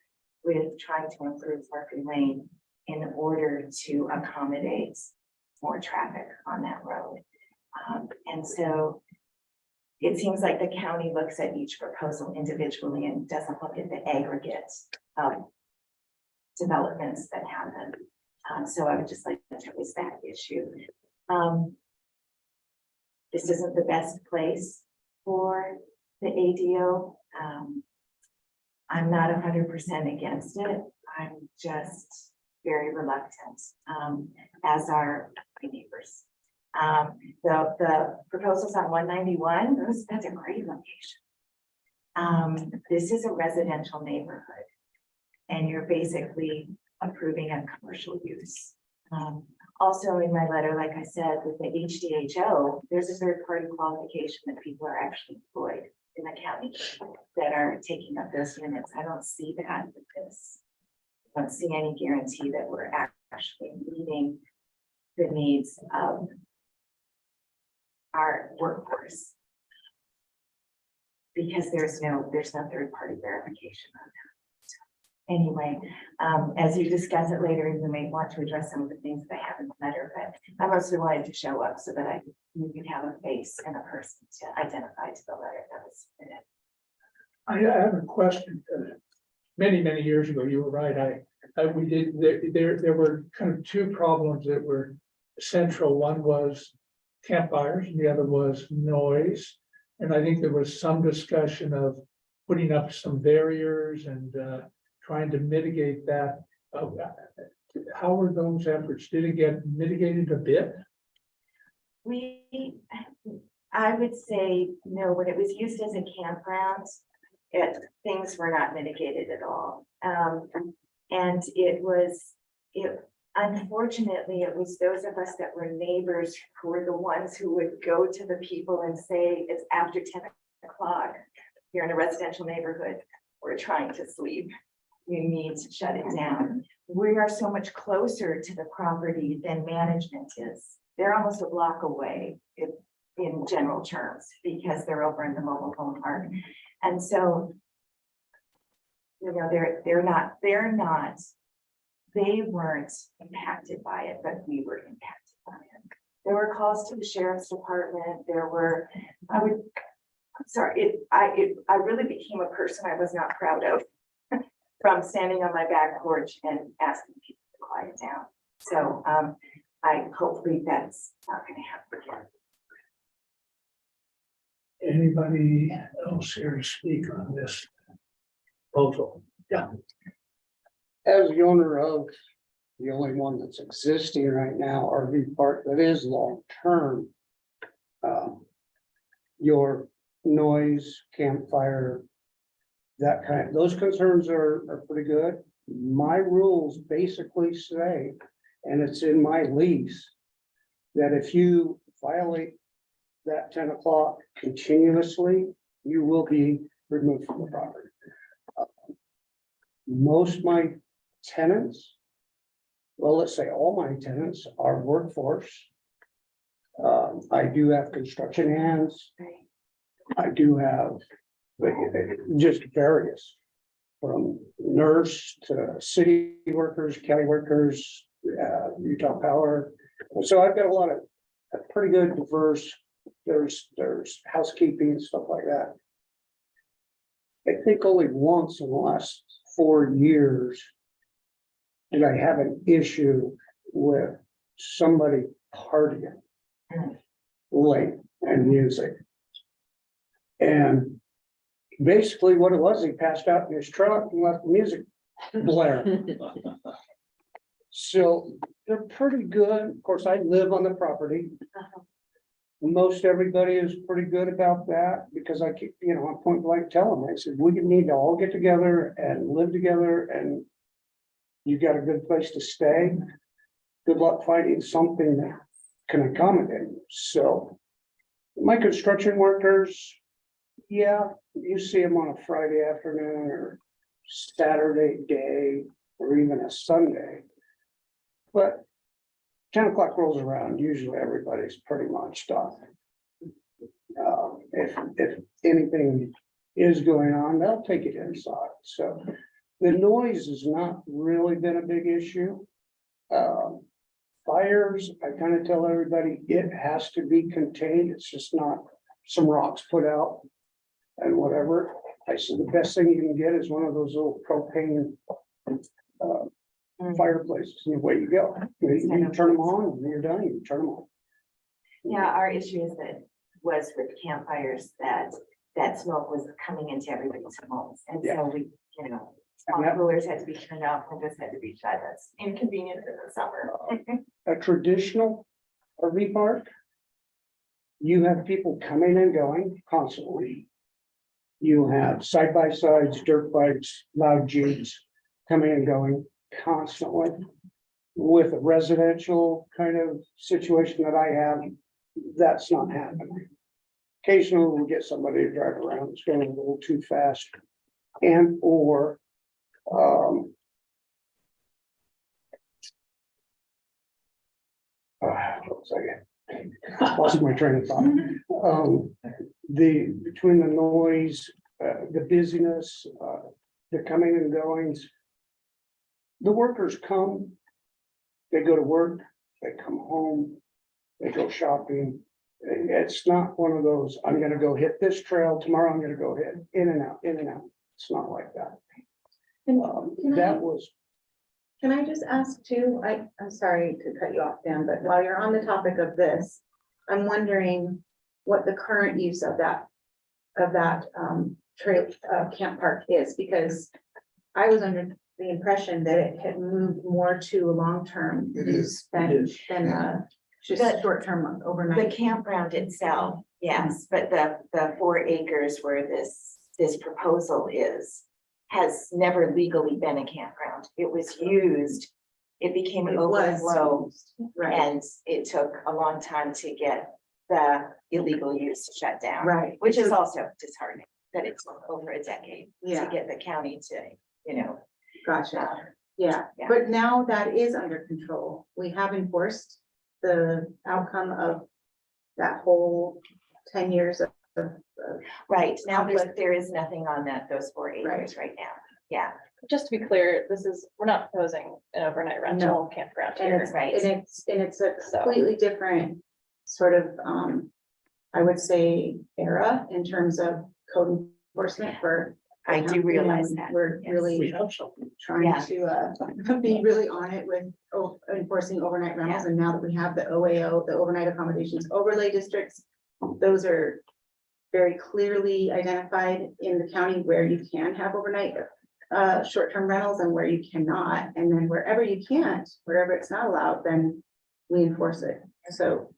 with trying to improve Murphy Lane in order to accommodate more traffic on that road. And so it seems like the county looks at each proposal individually and doesn't look at the aggregate of developments that happen. So I would just like to raise that issue. This isn't the best place for the ADO. I'm not 100% against it. I'm just very reluctant, as are my neighbors. The proposals on 191, that's a great location. This is a residential neighborhood, and you're basically approving a commercial use. Also in my letter, like I said, with the HDHO, there's a third-party qualification that people are actually employed in the county that are taking up those units. I don't see that with this. I don't see any guarantee that we're actually meeting the needs of our workforce, because there's no third-party verification on that. Anyway, as you discuss it later, you may want to address some of the things that I have in the letter, but I mostly wanted to show up so that you could have a face and a person to identify to the letter that was submitted. I have a question. Many, many years ago, you were right. There were kind of two problems that were central. One was campfires and the other was noise. And I think there was some discussion of putting up some barriers and trying to mitigate that. How were those efforts? Did it get mitigated a bit? I would say no, when it was used as a campground, things were not mitigated at all. And unfortunately, it was those of us that were neighbors who were the ones who would go to the people and say, it's after 10 o'clock, you're in a residential neighborhood, we're trying to sleep, you need to shut it down. We are so much closer to the property than management is. They're almost a block away in general terms, because they're over in the mobile home park. And so, you know, they weren't impacted by it, but we were impacted by it. There were calls to the sheriff's department. I really became a person I was not proud of from standing on my back porch and asking people to quiet down. So hopefully that's not going to happen again. Anybody else here to speak on this proposal? Yeah. As the owner of the only one that's existing right now, RV park that is long-term, your noise, campfire, those concerns are pretty good. My rules basically say, and it's in my lease, that if you violate that 10 o'clock continuously, you will be removed from the property. Most of my tenants, well, let's say all my tenants are workforce. I do have construction hands. I do have just various, from nurse to city workers, county workers, Utah Power. So I've got a pretty good diverse, there's housekeeping, stuff like that. I think only once in the last 4 years did I have an issue with somebody partying late and music. And basically what it was, he passed out in his truck and left the music blaring. So they're pretty good. Of course, I live on the property. most everybody is pretty good about that, because I keep, you know, I point blank tell them, I said, we need to all get together and live together, and you got a good place to stay. Good luck finding something that can accommodate you. So my construction workers, yeah, you see them on a Friday afternoon or Saturday day, or even a Sunday. But 10 o'clock rolls around, usually everybody's pretty much done. If anything is going on, they'll take it inside, so the noise has not really been a big issue. Fires, I kind of tell everybody, it has to be contained, it's just not some rocks put out and whatever. I said the best thing you can get is one of those little propane fireplaces, and away you go. You turn them on, and when you're done, you turn them on. Yeah, our issue is that was with campfires that smoke was coming into everybody's homes. And so we, you know, And that- coolers had to be turned off, windows had to be shut. That's inconvenient in the summer. A traditional RV park, you have people coming and going constantly. You have side by sides, dirt bikes, loud jeeps coming and going constantly. With a residential kind of situation that I have, that's not happening. Occasionally we'll get somebody to drive around, it's going a little too fast. And or what was I lost my train of thought. Between the noise, the busyness, the coming and goings. The workers come, they go to work, they come home, they go shopping. It's not one of those, I'm gonna go hit this trail, tomorrow I'm gonna go hit in and out, in and out. It's not like that. And That was, can I just ask too, I'm sorry to cut you off, Dan, but while you're on the topic of this, I'm wondering what the current use of that trail, camp park is, because I was under the impression that it had moved more to a long-term use than, just The- short-term The overnight. campground itself, yes, but the 4 acres where this proposal is, has never legally been a campground. It was used, it became an It was overflow, used, right, and it took a long time to get the illegal use to shut down. right. Which is also disheartening, that it took over a decade to Yeah. get the county to, you know. Gotcha, yeah, Yeah. but now that is under control. We have enforced the outcome of that whole 10 years of Right, now Conflict. there is nothing on those 4 acres right now, yeah. Just to be clear, we're not proposing an overnight rental campground And here. it's, Right. and it's a So- completely different sort of, I would say, era in terms of code enforcement for. I do realize that. We're yes. We really have something. trying Yeah. to be really on it with enforcing overnight rentals. And now that we have the OAO, the overnight accommodations overlay districts, those are very clearly identified in the county where you can have overnight short-term rentals and where you cannot. And then wherever you can't, wherever it's not allowed, then we enforce it. So.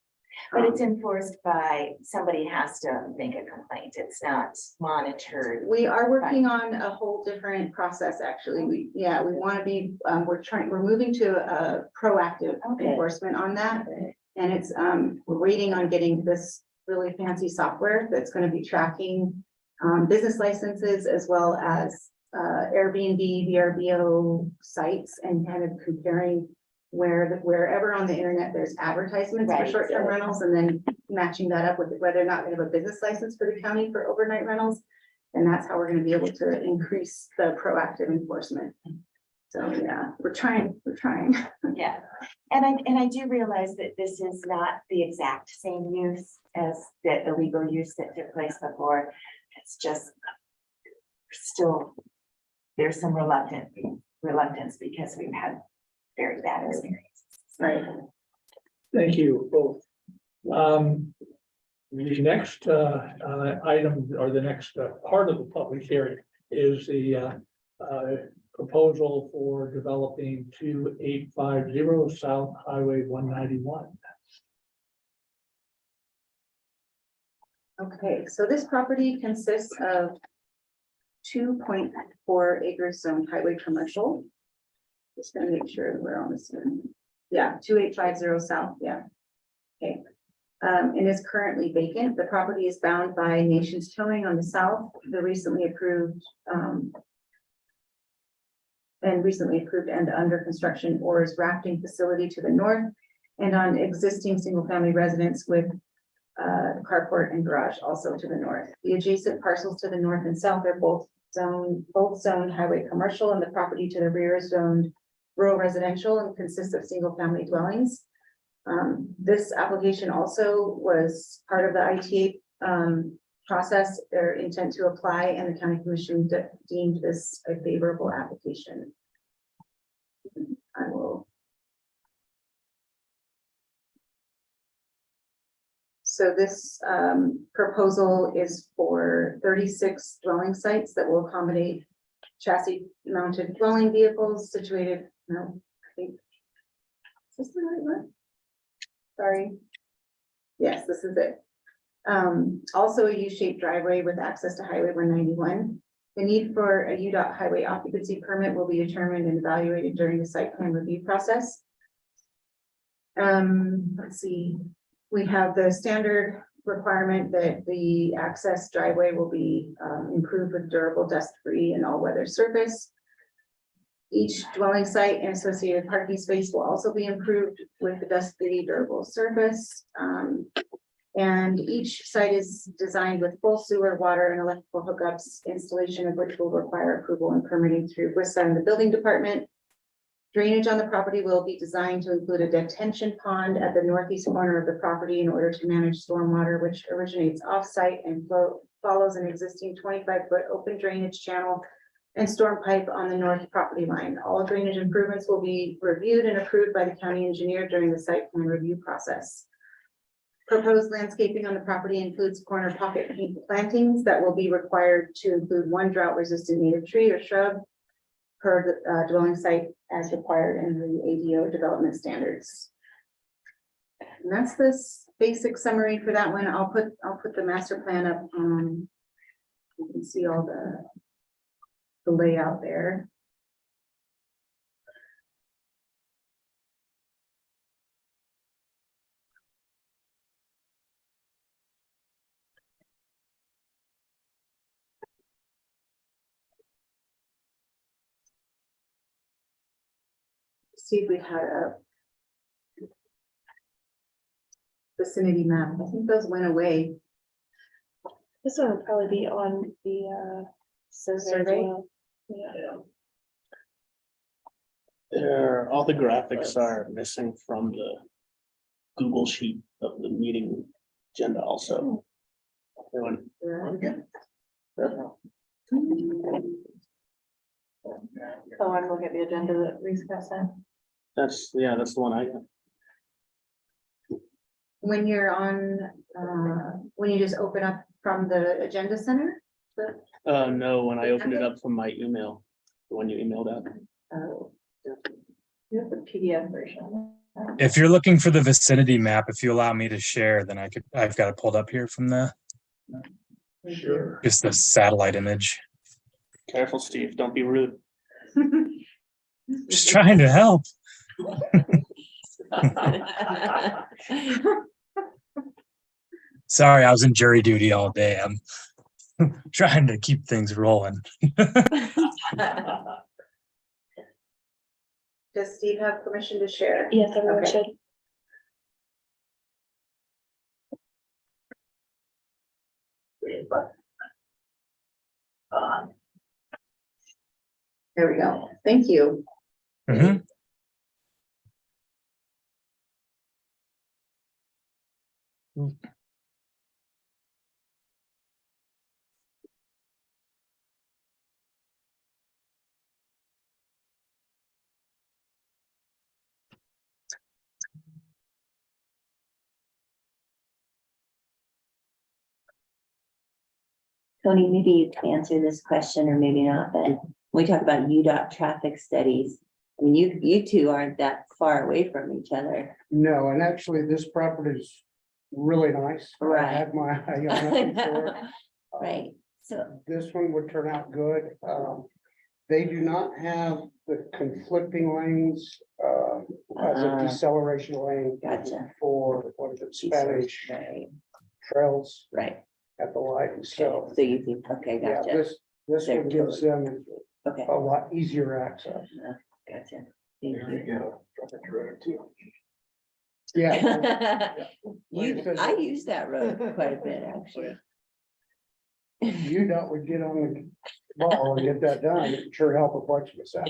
But it's enforced by, somebody has to make a complaint, it's not monitored. We are working on a whole different process, actually. We want to be, we're moving to a proactive Okay. enforcement on that. And it's, we're waiting on getting this really fancy software that's going to be tracking business licenses as well as Airbnb, VRBO sites, and kind of comparing wherever on the internet there's advertisements for Right. short-term rentals, and then matching that up with whether or not they have a business license for the county for overnight rentals. And that's how we're gonna be able to increase the proactive enforcement. So, yeah, we're trying. Yeah, and I do realize that this is not the exact same use as the illegal use that took place before. It's just still, there's some reluctance because we've had very bad experiences. Right. Thank you both. The next item, or the next part of the public hearing is the proposal for developing 2850 South Highway 191. Okay, so this property consists of 2.4 acres zoned highway commercial. Just gonna make sure that we're on this one. Yeah, 2850 south, yeah. Okay. And is currently vacant. The property is bound by Nations Towing on the south, the recently approved and under construction Oars rafting facility to the north, and on existing single-family residence with carport and garage also to the north. The adjacent parcels to the north and south are both zoned highway commercial, and the property to the rear is zoned rural residential and consists of single-family dwellings. This application also was part of the ITA process, their intent to apply, and the county commission deemed this a favorable application. I will. So this proposal is for 36 dwelling sites that will accommodate chassis mounted dwelling vehicles situated, no, I think. Is this the right one? Sorry. Yes, this is it. Also a U-shaped driveway with access to Highway 191. The need for a UDOT highway occupancy permit will be determined and evaluated during the site plan review process. Let's see. We have the standard requirement that the access driveway will be improved with durable, dust-free and all-weather surface. Each dwelling site and associated parking space will also be improved with the dust-free durable surface. And each site is designed with full sewer, water, and electrical hookups, installation of which will require approval and permitting through WISA and the building department. Drainage on the property will be designed to include a detention pond at the northeast corner of the property in order to manage stormwater, which originates off-site and follows an existing 25-foot open drainage channel and storm pipe on the north property line. All drainage improvements will be reviewed and approved by the county engineer during the site plan review process. Proposed landscaping on the property includes corner pocket plantings that will be required to include one drought-resistant native tree or shrub per the dwelling site as required in the ADO development standards. And that's this basic summary for that one. I'll put the master plan up. You can see all the layout there. See if we had a vicinity map. I think those went away. This one would probably be on the survey. as Survey? well. Yeah. There, all the graphics are missing from the Google sheet of the meeting agenda also. Everyone- Oh, I'm looking at the agenda that Reese got sent. That's the one I got. When you're on, when you just open up from the agenda center? No, when I opened it up from my email, the one you emailed out. Oh, You have the PDF version. If you're looking for the vicinity map, if you allow me to share, then I've got it pulled up here from Sure. just the satellite image. Careful, Steve, don't be rude. Just trying to help. Sorry, I was in jury duty all day. I'm trying to keep things rolling. Does Steve have permission to share? Yes, everyone Okay. should. There we go. Thank you. Mhm. Tony, maybe you can answer this question or maybe not, but we talk about UDOT traffic studies. I mean, you two aren't that far away from each other. No, and actually this property's really nice. I Right. had my eye on it before. Right, so, This one would turn out good. They do not have the conflicting lanes, as a deceleration lane. Gotcha. For, what is it, Spanish right, trails right. at the light, so. So you think, okay, Yeah, gotcha, this They're one gives them okay, a lot easier access. gotcha. Thank you. Yeah, I use that road quite a bit, actually. you know, we get on the ball and get that done, it sure help a bunch of us out.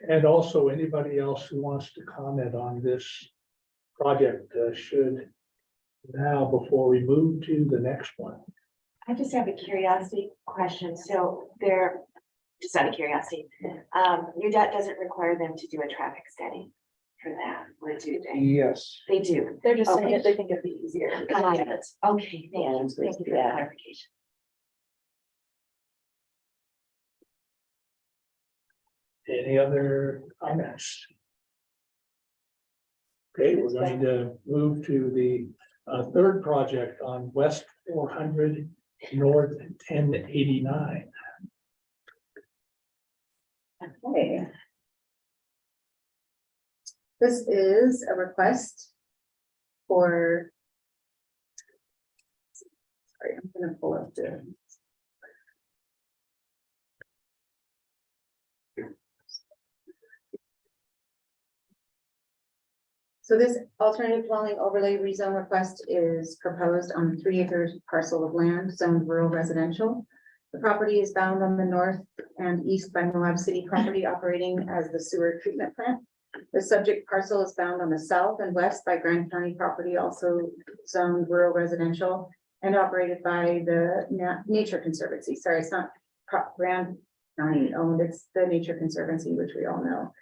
And also, anybody else who wants to comment on this project should now, before we move to the next one. I just have a curiosity question. So they're, just out of curiosity, your debt doesn't require them to do a traffic study for that, or do they? Yes. They do. They're just saying Okay. it, they think it'd be easier. Got it. Okay, Yeah, thank you. Thank you for the yeah. clarification. Any other comments? Okay, we're going to move to the third project on West 400 North 1089. Okay. This is a request for. Sorry, I'm gonna pull up the. So this alternative dwelling overlay rezone request is proposed on a 3 acre parcel of land zoned rural residential. The property is bound on the north and east by Moab City property operating as the sewer treatment plant. The subject parcel is bound on the south and west by Grand County property, also zoned rural residential and operated by the Nature Conservancy. Sorry, it's not Grand County owned, it's the Nature Conservancy, which we all know.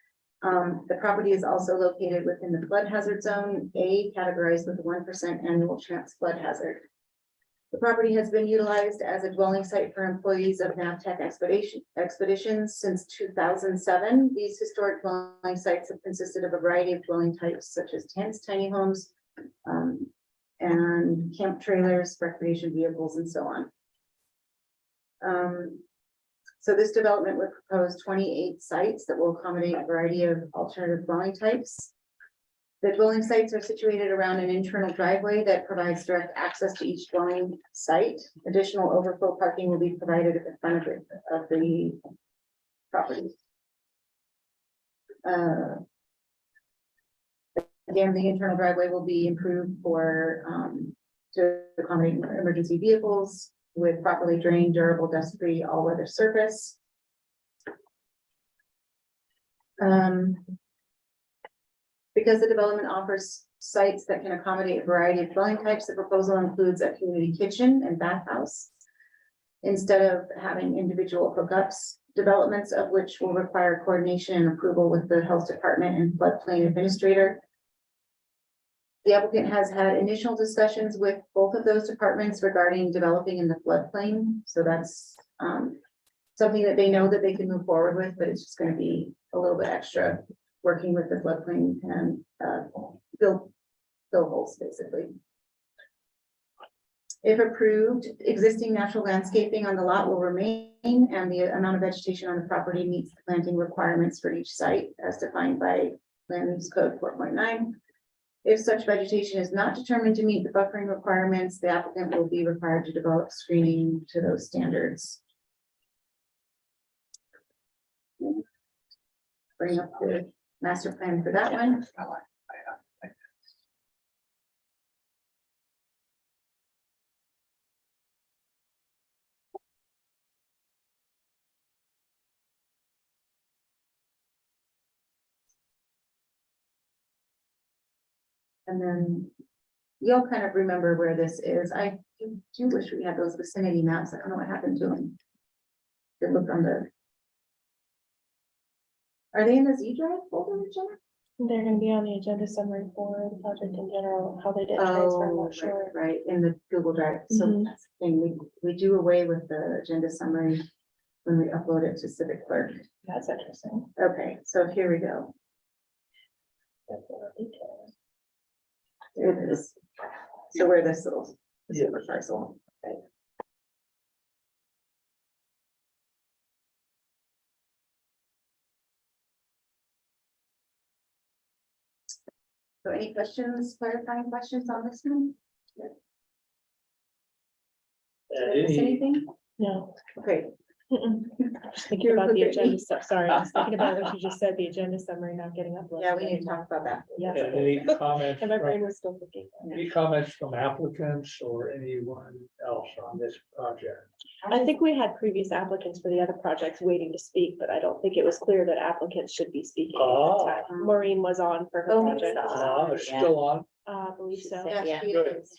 The property is also located within the flood hazard zone, A, categorized with a 1% annual chance flood hazard. The property has been utilized as a dwelling site for employees of NAVTech expeditions since 2007. These historic dwelling sites have consisted of a variety of dwelling types such as tents, tiny homes, and camp trailers, recreation vehicles, and so on. So this development would propose 28 sites that will accommodate a variety of alternative dwelling types. The dwelling sites are situated around an internal driveway that provides direct access to each dwelling site. Additional overflow parking will be provided at the front of the property. Again, the internal driveway will be improved for to accommodate emergency vehicles with properly drained, durable, dust-free, all-weather surface. Because the development offers sites that can accommodate a variety of dwelling types, the proposal includes a community kitchen and bathhouse. Instead of having individual hookups, developments of which will require coordination and approval with the health department and floodplain administrator. The applicant has had initial discussions with both of those departments regarding developing in the floodplain. So that's something that they know that they can move forward with, but it's just going to be a little bit extra working with the floodplain and fill holes basically. If approved, existing natural landscaping on the lot will remain and the amount of vegetation on the property meets the planting requirements for each site as defined by Land Use Code 4.9. If such vegetation is not determined to meet the buffering requirements, the applicant will be required to develop screening to those standards. Bring up the master plan for that one. And then you'll kind of remember where this is. I do wish we had those vicinity maps. I don't know what happened to them. They look on the. Are they in the Z drive folder, Jenna? They're gonna be on the agenda summary for the project in general, how they did transfer, I'm not sure. Right, in the Google Drive. So Mhm. that's the thing, we do away with the agenda summary when we upload it to Civic Clerk. That's interesting. Okay, so here we go. That's a little detail. There it is. So we're this little Yeah. super parcel. Okay. So any questions, clarifying questions on this one? Did I miss Any, anything? No. Okay. Thinking about the agenda stuff, sorry, I was thinking about what you just said, the agenda summary not getting uploaded. Yeah, we need to talk about that. Yeah. any comments? And my from- brain was still thinking. Any comments from applicants or anyone else on this project? I think we had previous applicants for the other projects waiting to speak, but I don't think it was clear that applicants should be speaking at Oh. the time. Maureen was on for her Oh, project. It's still on. I believe so. Yeah, Yeah. she Good. is.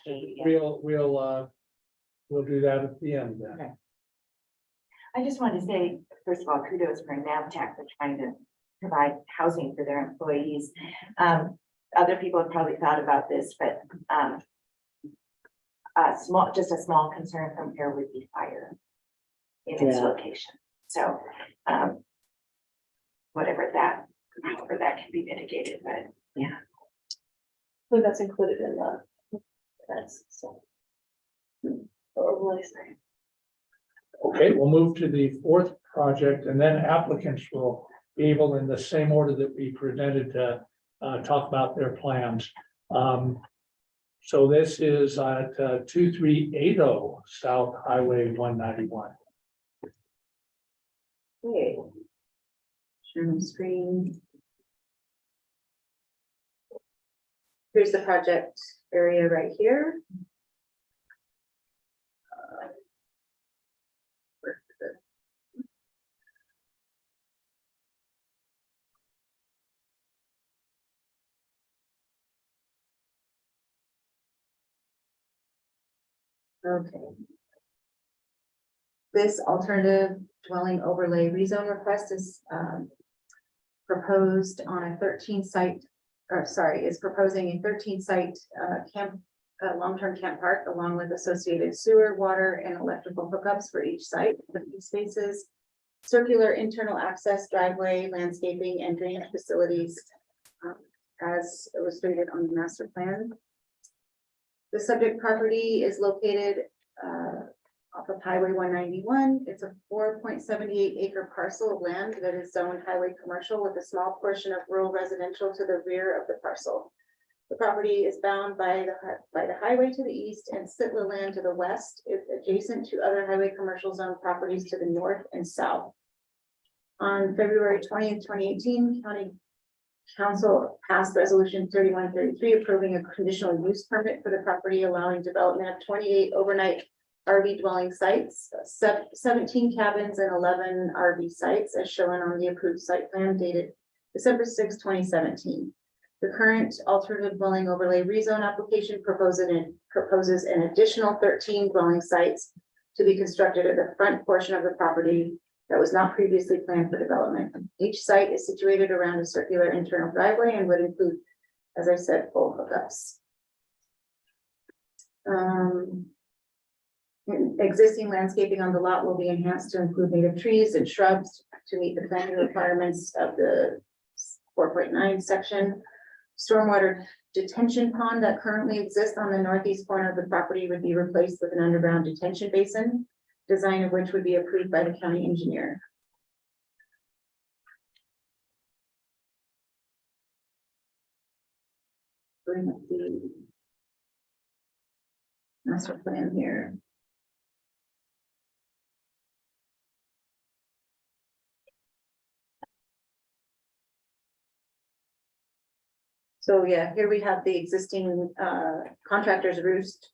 We'll do that at the end then. Okay. I just wanted to say, first of all, kudos for NAVTech for trying to provide housing for their employees. Other people have probably thought about this, but just a small concern from here would be fire in its Yeah. location. So however that can be mitigated, but yeah. So that's included in that's so. Overlay sign. Okay, we'll move to the fourth project and then applicants will be able in the same order that we presented to talk about their plans. So this is at 2380 South Highway 191. Okay. Share my screen. Here's the project area right here. Okay. This alternative dwelling overlay rezone request is proposed on a 13 site, or sorry, is proposing a 13 site camp, long-term camp park along with associated sewer, water, and electrical hookups for each site, living spaces, circular internal access driveway, landscaping, and drainage facilities as illustrated on the master plan. The subject property is located off of Highway 191. It's a 4.78 acre parcel of land that is zoned highway commercial with a small portion of rural residential to the rear of the parcel. The property is bound by the highway to the east and Sitla land to the west. It's adjacent to other highway commercial zone properties to the north and south. On February 20th, 2018, County Council passed resolution 3133 approving a conditional use permit for the property allowing development of 28 overnight RV dwelling sites, 17 cabins and 11 RV sites as shown on the approved site plan dated December 6, 2017. The current alternative dwelling overlay rezone application proposes an additional 13 dwelling sites to be constructed at the front portion of the property that was not previously planned for development. Each site is situated around a circular internal driveway and would include, as I said, full hookups. Existing landscaping on the lot will be enhanced to include native trees and shrubs to meet the planning requirements of the 4.9 section. Stormwater detention pond that currently exists on the northeast corner of the property would be replaced with an underground detention basin, design of which would be approved by the county engineer. Bring up the master plan here. So yeah, here we have the existing contractor's roost.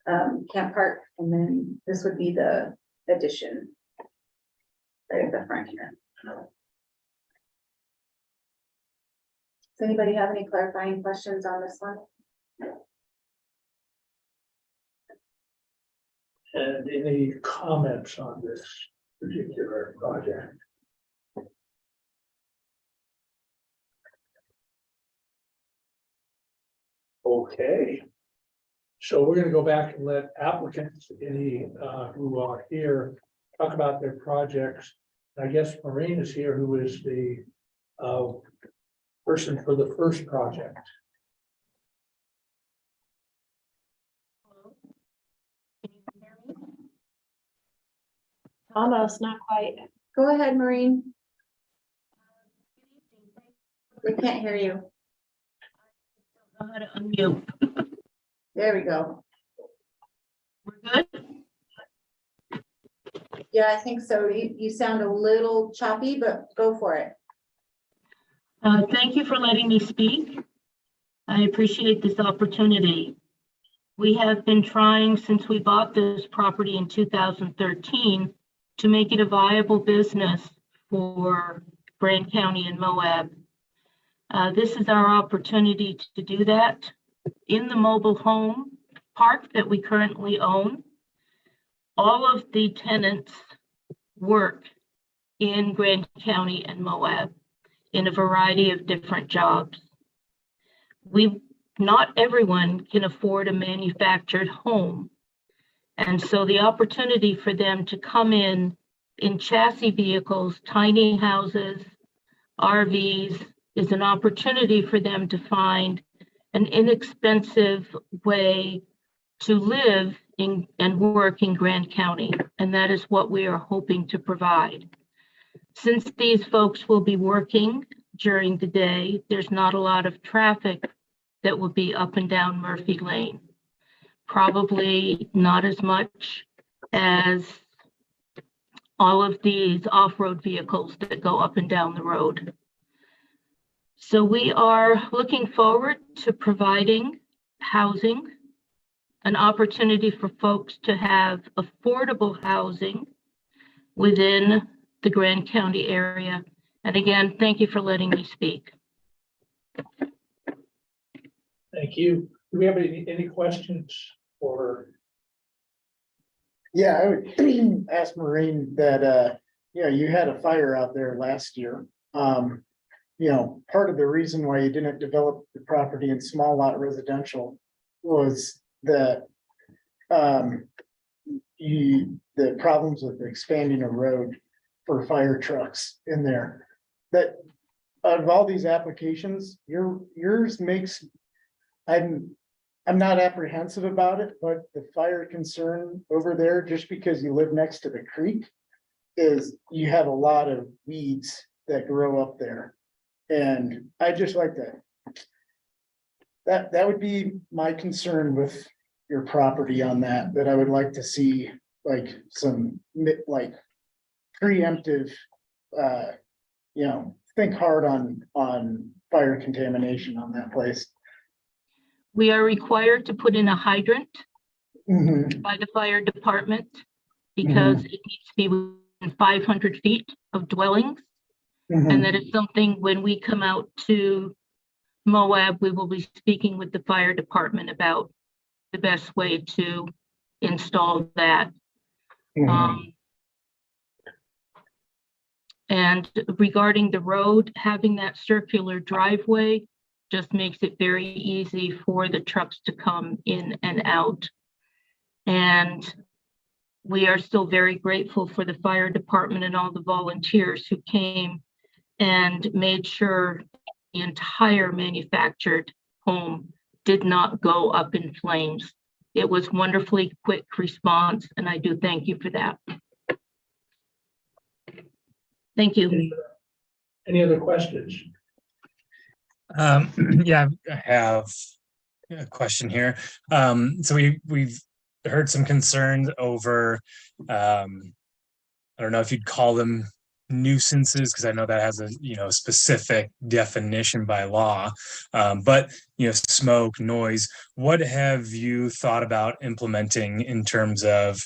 Camp park, and then this would be the addition. Right at the front here. Does anybody have any clarifying questions on this one? And any comments on this particular project? Okay. So we're gonna go back and let applicants, any who are here, talk about their projects. I guess Maureen is here, who is the person for the first project. Almost, not quite. Go ahead, Maureen. We can't hear you. How to unmute. There we go. We're good? Yeah, I think so. You sound a little choppy, but go for it. Thank you for letting me speak. I appreciate this opportunity. We have been trying since we bought this property in 2013 to make it a viable business for Grand County and Moab. This is our opportunity to do that. In the mobile home park that we currently own, all of the tenants work in Grand County and Moab in a variety of different jobs. Not everyone can afford a manufactured home. And so the opportunity for them to come in chassis vehicles, tiny houses, RVs, is an opportunity for them to find an inexpensive way to live in and work in Grand County. And that is what we are hoping to provide. Since these folks will be working during the day, there's not a lot of traffic that will be up and down Murphy Lane. Probably not as much as all of these off-road vehicles that go up and down the road. So we are looking forward to providing housing, an opportunity for folks to have affordable housing within the Grand County area. And again, thank you for letting me speak. Thank you. Do we have any questions for? Yeah, I would ask Maureen that, you had a fire out there last year. Part of the reason why you didn't develop the property in small lot residential was that the problems with expanding a road for fire trucks in there. That out of all these applications, yours makes, I'm not apprehensive about it, but the fire concern over there, just because you live next to the creek, is you have a lot of weeds that grow up there. And I just like that would be my concern with your property on that I would like to see like some preemptive, think hard on fire contamination on that place. We are required to put in a hydrant Mhm. by the fire department because it needs to be within 500 feet of dwellings. Mhm. And that is something when we come out to Moab, we will be speaking with the fire department about the best way to install that. Mhm. And regarding the road, having that circular driveway just makes it very easy for the trucks to come in and out. And we are still very grateful for the fire department and all the volunteers who came and made sure the entire manufactured home did not go up in flames. It was wonderfully quick response, and I do thank you for that. Thank you. Any other questions? Yeah, I have a question here. So we've heard some concerns over, I don't know if you'd call them nuisances, because I know that has a specific definition by law, but smoke, noise. What have you thought about implementing in terms of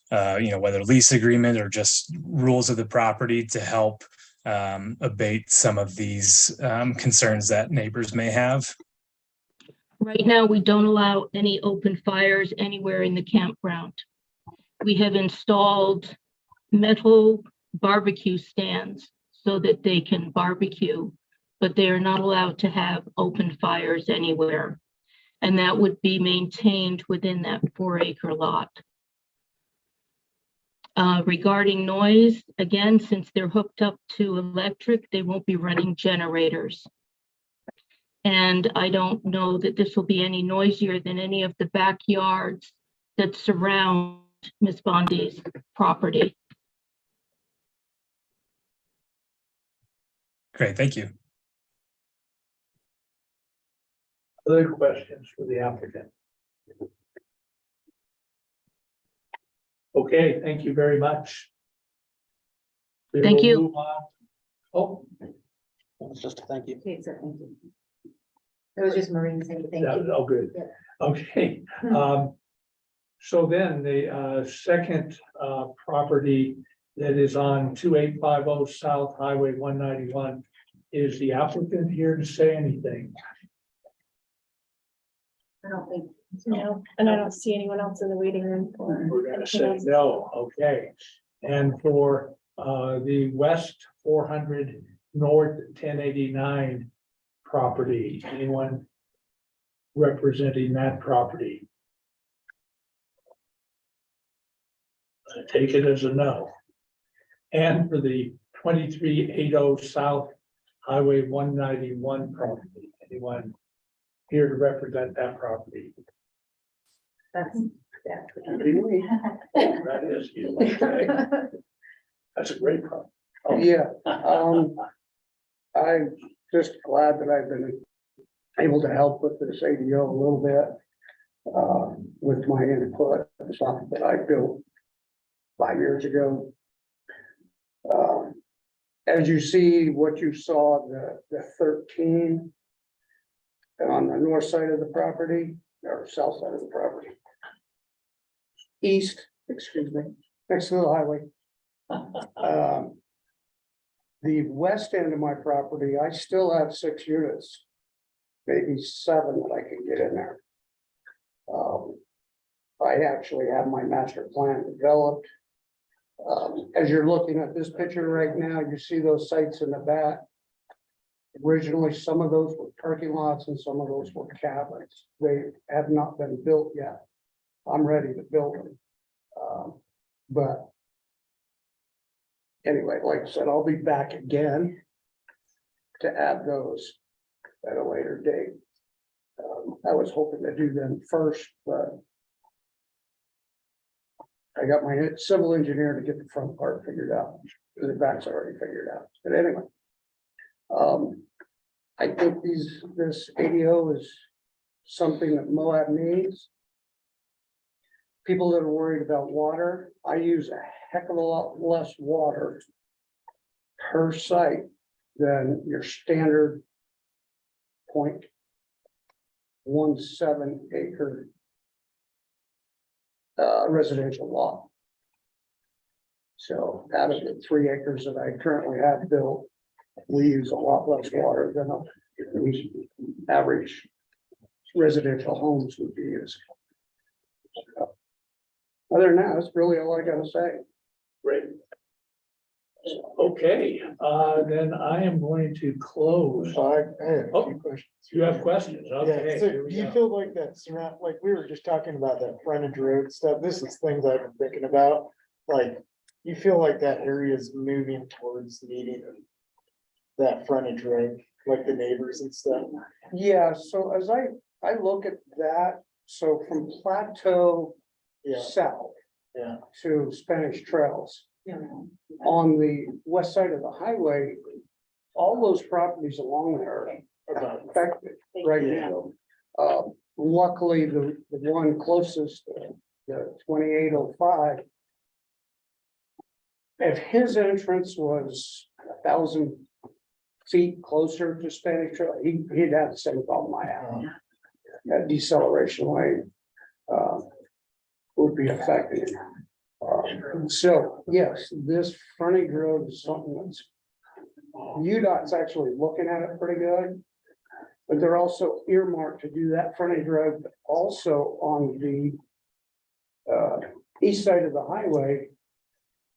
whether lease agreement or just rules of the property to help abate some of these concerns that neighbors may have? Right now, we don't allow any open fires anywhere in the campground. We have installed metal barbecue stands so that they can barbecue, but they are not allowed to have open fires anywhere. And that would be maintained within that 4-acre lot. Regarding noise, again, since they're hooked up to electric, they won't be running generators. And I don't know that this will be any noisier than any of the backyards that surround Ms. Bondi's property. Great, thank you. Other questions for the applicant? Okay, thank you very much. We Thank will you. move on. Oh, It's just a thank you. Okay, so thank you. It was just Maureen saying thank yeah, you. oh, good. Yeah. Okay. So then the second property that is on 2850 South Highway 191, is the applicant here to say anything? I don't think. No, and I don't see anyone else in the waiting room for We're gonna anything say else. no, okay. And for the West 400 North 1089 property, anyone representing that property? I take it as a no. And for the 2380 South Highway 191 property, anyone here to represent that property? That's. That is you, okay. That's a great problem. Yeah, I'm just glad that I've been able to help with this ADO a little bit. With my input, something that I built 5 years ago. As you see, what you saw, the 13 on the north side of the property, or south side of the property. East, excuse me, next to the highway. The west end of my property, I still have 6 units, maybe 7 that I can get in there. I actually have my master plan developed. As you're looking at this picture right now, you see those sites in the back. Originally, some of those were parking lots and some of those were cabins. They have not been built yet. I'm ready to build them. But anyway, like I said, I'll be back again to add those at a later date. I was hoping to do them first, but I got my civil engineer to get the front part figured out. The back's already figured out, but anyway. I think this ADO is something that Moab needs. People that are worried about water, I use a heck of a lot less water per site than your standard 0.17 acre residential lot. So out of the 3 acres that I currently have built, we use a lot less water than average residential homes would be using. Other than that, that's really all I gotta say. Great. Okay, then I am going to close. I have a Oh, few questions. You have questions? Yeah, Okay. so here we do you go. feel like that surround, like we were just talking about that frontage road stuff, this is things I've been thinking about, like, you feel like that area is moving towards needing that frontage road, like the neighbors and stuff? Yeah, so as I look at that, so from Plateau Yeah, south yeah, to Spanish Trails, on the west side of the highway, all those properties along there are affected right now. Luckily, the one closest, the 2805. If his entrance was 1,000 feet closer to Spanish Trail, he'd have the same problem I have. That deceleration lane would be affected. So, yes, this frontage road is something that's UDOT's actually looking at it pretty good. But they're also earmarked to do that frontage road, but also on the east side of the highway.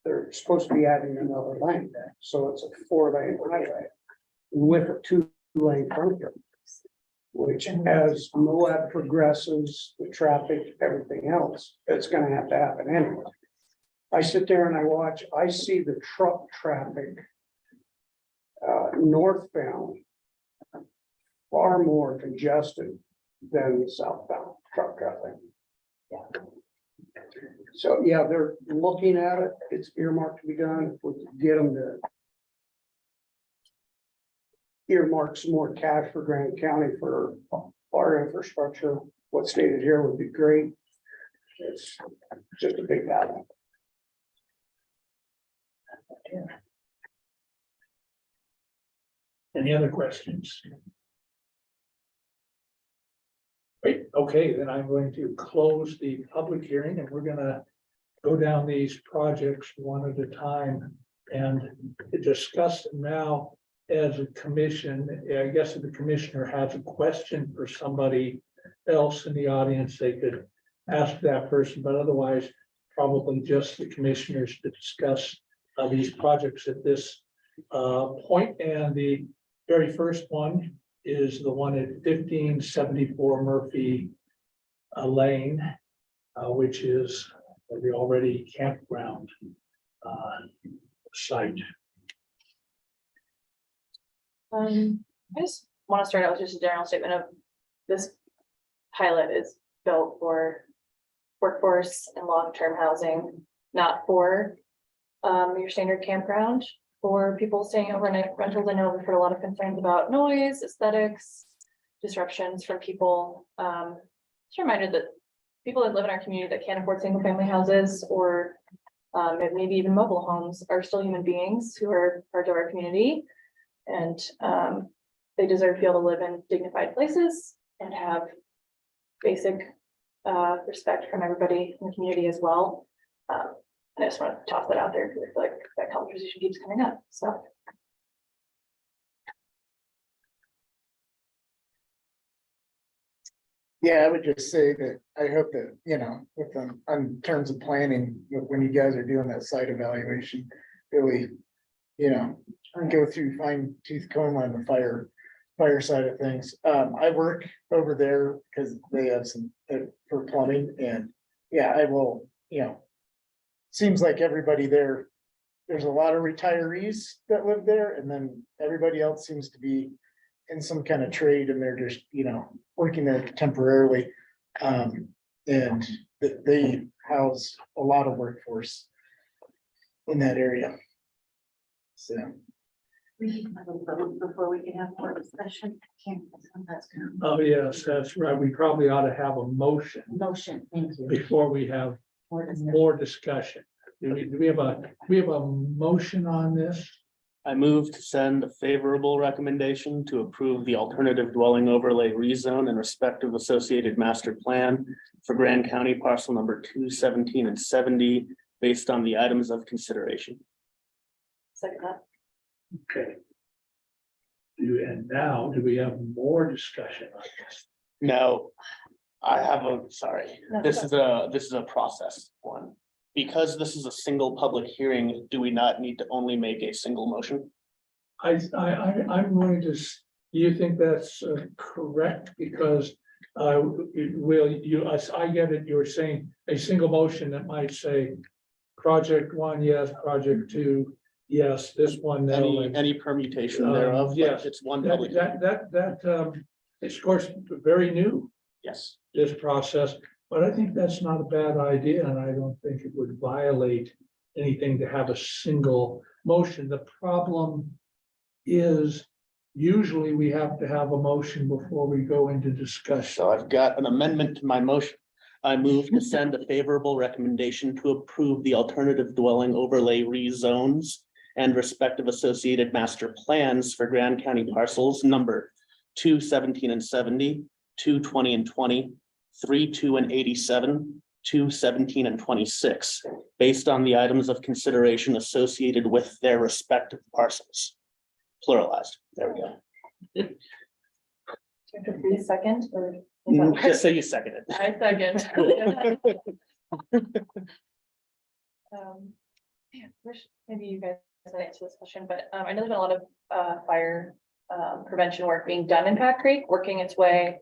They're supposed to be adding another lane, so it's a 4-lane highway with a 2-lane frontage road. Which, as Moab progresses, the traffic, everything else, it's gonna have to happen anyway. I sit there and I watch, I see the truck traffic northbound far more congested than the southbound truck traffic. So, yeah, they're looking at it. It's earmarked to be done. If we can get them to earmark some more cash for Grant County for our infrastructure. What's stated here would be great. It's just a big battle. Any other questions? Great, okay, then I'm going to close the public hearing and we're gonna go down these projects one at a time and discuss them now as a commission. I guess if the commissioner has a question for somebody else in the audience, they could ask that person, but otherwise probably just the commissioners to discuss these projects at this point. And the very first one is the one at 1574 Murphy Lane, which is the already campground site. I just want to start out with just a general statement of this pilot is built for workforce and long-term housing, not for your standard campground. For people staying overnight rentals, I know we've heard a lot of concerns about noise, aesthetics, disruptions from people. Just a reminder that people that live in our community that can't afford single family houses or maybe even mobile homes are still human beings who are part of our community. And they deserve to be able to live in dignified places and have basic respect from everybody in the community as well. I just want to toss that out there because I feel like that conversation keeps coming up, so. Yeah, I would just say that I hope that, with them, on terms of planning, when you guys are doing that site evaluation, really, go through fine tooth comb on the fire side of things. I work over there because they have some for plumbing and yeah, I will, seems like everybody there's a lot of retirees that live there and then everybody else seems to be in some kind of trade and they're just, working there temporarily. And they house a lot of workforce in that area. So. We need to have a vote before we can have more discussion. Oh, yes, that's right. We probably ought to have a motion Motion, thank you. before we have more discussion. Do we have a motion on this? I move to send a favorable recommendation to approve the alternative dwelling overlay rezone and respective associated master plan for Grand County parcel number 217 and 70 based on the items of consideration. Second that. Okay. And now, do we have more discussion on this? No, sorry, No, this is a process one. Because this is a single public hearing, do we not need to only make a single motion? I'm going to, do you think that's correct? Because I get it, you're saying a single motion that might say project one, yes, project two, yes, this one, no. Any permutation thereof? Yes. It's one public. hearing. It's of course very new, Yes, this process, but I think that's not a bad idea, and I don't think it would violate anything to have a single motion. The problem is usually we have to have a motion before we go into discussion. so I've got an amendment to my motion. I move to send a favorable recommendation to approve the alternative dwelling overlay rezones and respective associated master plans for Grand County parcels number 217 and 70, 220 and 20, 32 and 87, 217 and 26, based on the items of consideration associated with their respective parcels. Pluralized. There we go. Do you have to read a second or? Just say you second it. I second. Wish maybe you guys would answer this question, but I know there's been a lot of fire prevention work being done in Pack Creek, working its way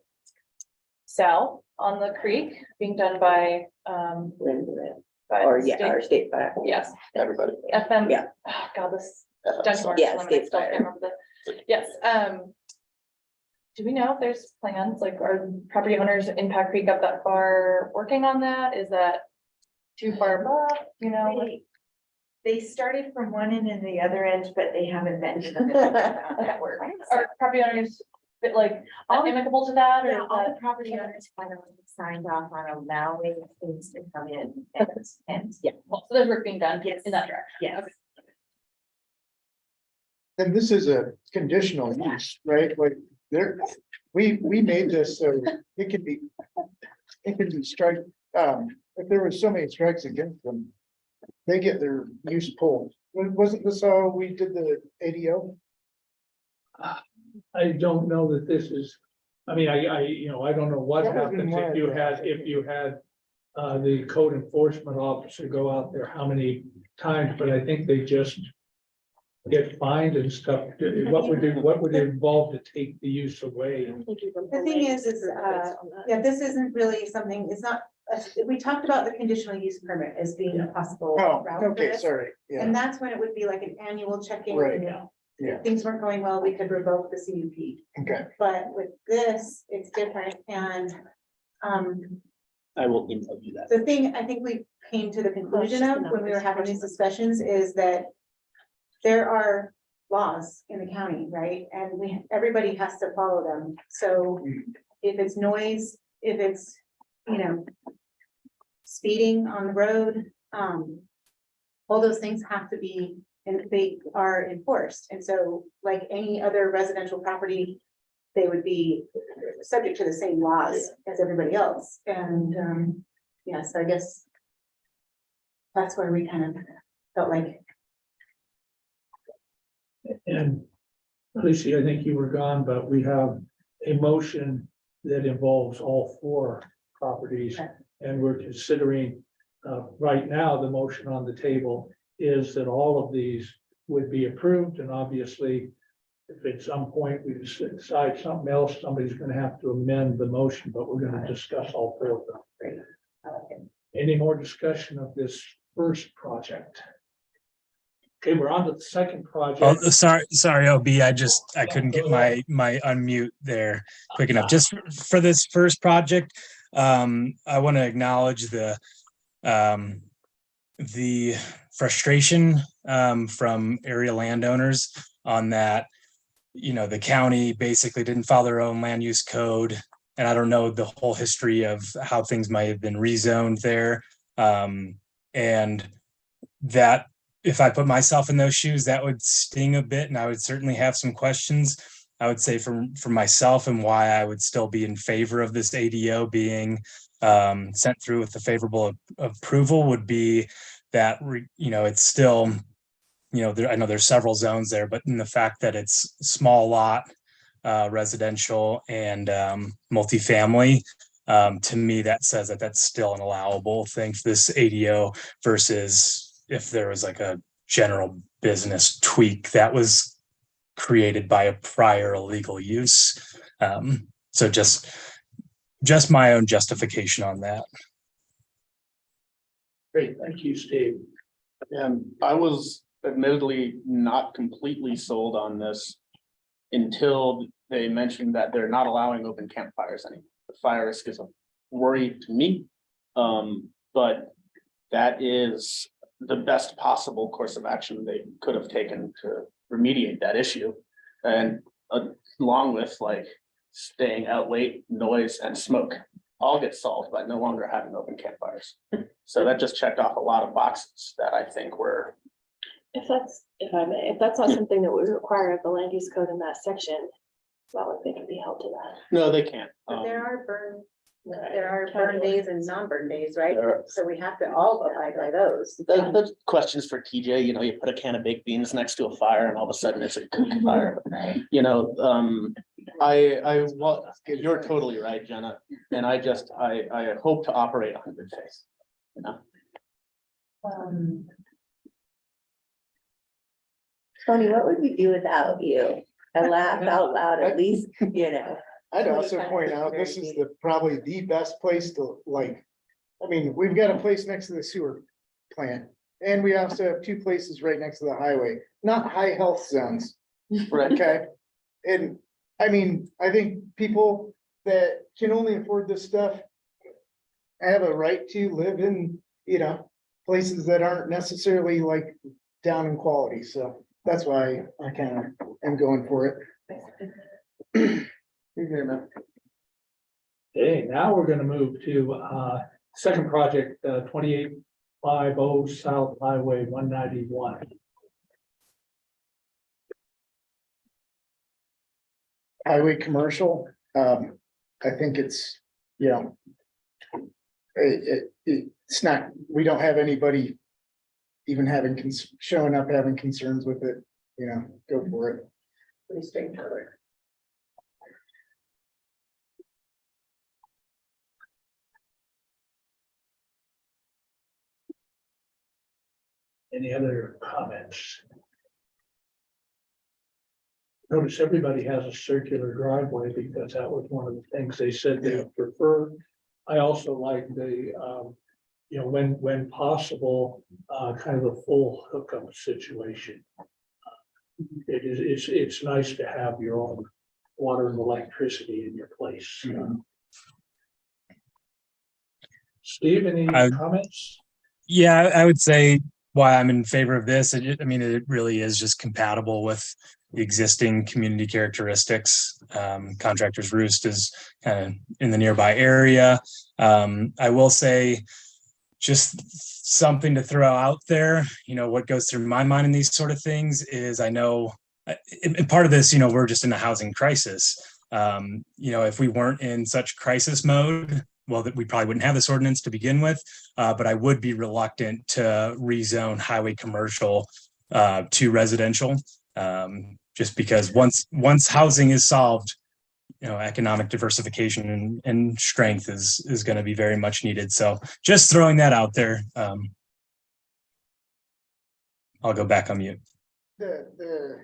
south on the creek, being done by Or yeah, our state fire. yes, Everybody. FM. Yeah. Oh, God, this Yeah. Duncan. Yeah, one, I state still can't fire. remember yes, do we know if there's plans, like are property owners in Pack Creek up that far working on that? Is that too far above, They started from one end and the other end, but they haven't been to the middle. That works. Are property owners that like amicable to that or? Yeah, is all that- the property owners finally signed off on allowing things to come in and, yeah, Well, so there's work being done Yes. in that direction. yes. And this is a conditional use, right? Like there, we made this so it could be. It could be strike, if there was so many strikes against them. They get their use pulled. Wasn't this how we did the ADO? I don't know that this is, I mean, I don't know what That would've happens been my if you had the code enforcement officer go out there how many times, but I think they just get fined and stuff. What would it involve to take the use away? The thing is, yeah, this isn't really something, it's not, we talked about the conditional use permit as being a possible Oh, route for okay, this. sorry, yeah, And that's when it would be like an annual check-in. Right, and yeah. If things weren't going well, we could revoke the CUP. okay. But with this, it's different and, I will email you that. the thing I think we came to the conclusion of when we were having these discussions is that there are laws in the county, right? And everybody has to follow them. So if it's noise, if it's, speeding on the road, all those things have to be, and they are enforced. And so like any other residential property, they would be subject to the same laws as everybody else. And, yes, I guess that's where we kind of felt like. And Lucy, I think you were gone, but we have a motion that involves all four properties. Right. And we're considering, right now, the motion on the table is that all of these would be approved. And obviously, if at some point we decide something else, somebody's gonna have to amend the motion, but we're gonna discuss all four of them. Great. I like it. Any more discussion of this first project? Okay, we're on to the second project. Oh, sorry, OB, I couldn't get my unmute there quick enough. Just for this first project, I want to acknowledge the frustration from area landowners on that. The county basically didn't follow their own land use code, and I don't know the whole history of how things might have been rezoned there. And that, if I put myself in those shoes, that would sting a bit, and I would certainly have some questions. I would say for myself, and why I would still be in favor of this ADO being sent through with the favorable approval would be that, it's still, I know there's several zones there, but in the fact that it's small lot, residential and multifamily, to me, that says that that's still an allowable thing for this ADO versus if there was like a general business tweak that was created by a prior illegal use. So just my own justification on that. Great, thank you, Steve. And I was admittedly not completely sold on this until they mentioned that they're not allowing open campfires anymore. The fire risk is a worry to me. But that is the best possible course of action they could have taken to remediate that issue. And along with like staying out late, noise and smoke all get solved by no longer having open campfires. So that just checked off a lot of boxes that I think were. If that's not something that would require of the land use code in that section, it's not like they can be held to that. No, they can't. But there are burn days and non-burn days, right? There are- So we have to all abide by those. The questions for TJ, you put a can of baked beans next to a fire and all of a sudden it's a cookie fire. You're totally right, Jenna. And I hope to operate on good faith. Tony, what would we do without you? I laughed out loud, at least, I'd also point out, this is probably the best place to we've got a place next to the sewer plant. And we also have two places right next to the highway, not high health zones. Right. Okay, and I think people that can only afford this stuff have a right to live in, places that aren't necessarily like down in quality, so that's why I kind of am going for it. You're good, man. Okay, now we're gonna move to second project, 2850 South Highway 191. Highway commercial, I think it's, you know. It's not, we don't have anybody even showing up, having concerns with it, you know, go for it. Pretty straightforward. Any other comments? Notice everybody has a circular driveway because that was one of the things they said they prefer. I also like the, you know, when possible, kind of a full hookup situation. It's nice to have your own water and electricity in your place. Steve, any comments? Yeah, I would say why I'm in favor of this. I mean, it really is just compatible with the existing community characteristics. Contractors Roost is kind of in the nearby area. I will say just something to throw out there, you know, what goes through my mind in these sort of things is I know, and part of this, you know, we're just in a housing crisis. You know, if we weren't in such crisis mode, well, that we probably wouldn't have this ordinance to begin with, but I would be reluctant to rezone highway commercial to residential, just because once housing is solved, you know, economic diversification and strength is going to be very much needed. So just throwing that out there. I'll go back on mute. The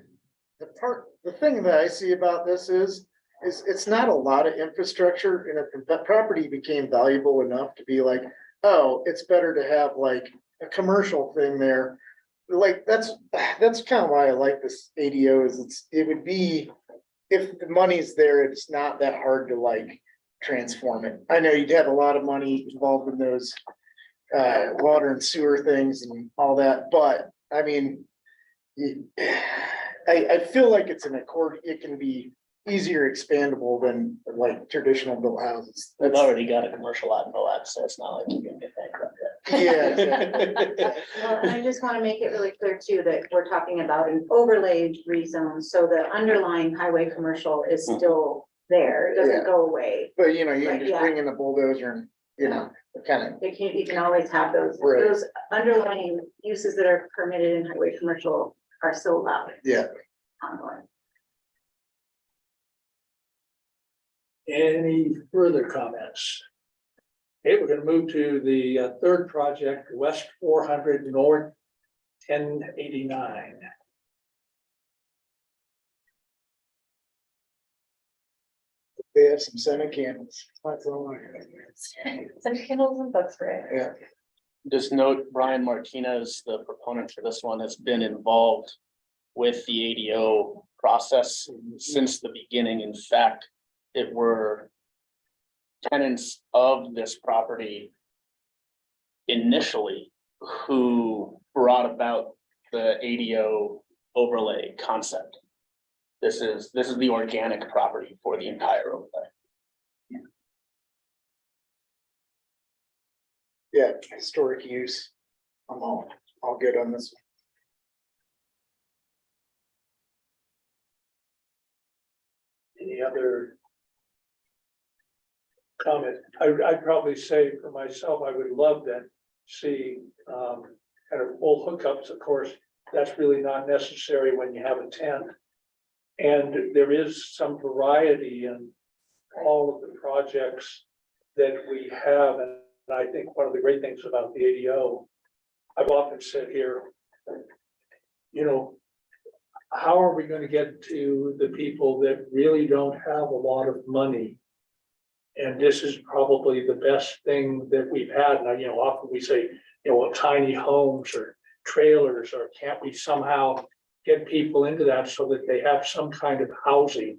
thing that I see about this is it's not a lot of infrastructure, and if the property became valuable enough to be like, oh, it's better to have like a commercial thing there. Like that's kind of why I like this ADO is it would be, if the money's there, it's not that hard to like transform it. I know you'd have a lot of money involved in those water and sewer things and all that, but I mean, I feel like it's an accord. It can be easier expandable than like traditional built houses. They've already got a commercial lot in Moab, so it's not like you can get bankrupt. Yeah, Well, and I just want to make it really clear too, that we're talking about an overlay rezone, so the underlying highway commercial is still there, it doesn't go away. but you know, you can Right, just yeah. bring in a bulldozer and, you know, kind of, You can always have those, Right. those underlying uses that are permitted in highway commercial are still allowed. yeah. Ongoing. Any further comments? Okay, we're gonna move to the third project, West 400 North 1089. They have some scented candles. That's all I have. Some candles and bug spray. Yeah. Just note, Brian Martinez, the proponent for this one, has been involved with the ADO process since the beginning. In fact, it were tenants of this property initially who brought about the ADO overlay concept. This is the organic property for the entire overlay. Yeah, historic use. I'm all good on this. Any other comment? I'd probably say for myself, I would love to see kind of full hookups. Of course, that's really not necessary when you have a tent. And there is some variety in all of the projects that we have. And I think one of the great things about the ADO, I've often said here, you know, how are we going to get to the people that really don't have a lot of money? And this is probably the best thing that we've had. Now, you know, often we say, you know, well, tiny homes or trailers, or can't we somehow get people into that so that they have some kind of housing?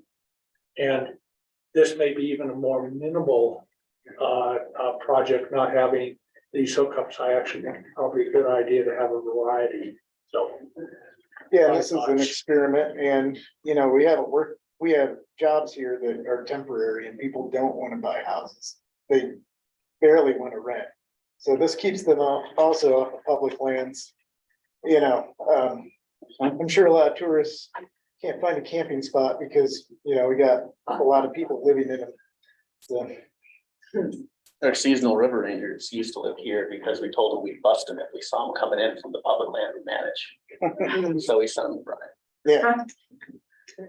And this may be even a more minimal project, not having these hookups, I actually think probably a good idea to have a variety, so. Yeah, this is an experiment and, you know, we have jobs here that are temporary and people don't want to buy houses. They barely want to rent. So this keeps them also off of public lands. You know, I'm sure a lot of tourists can't find a camping spot because, you know, we got a lot of people living in them. So. Our seasonal river rangers used to live here because we told them we'd bust them if we saw them coming in from the public land we manage. So we sent them right. Yeah,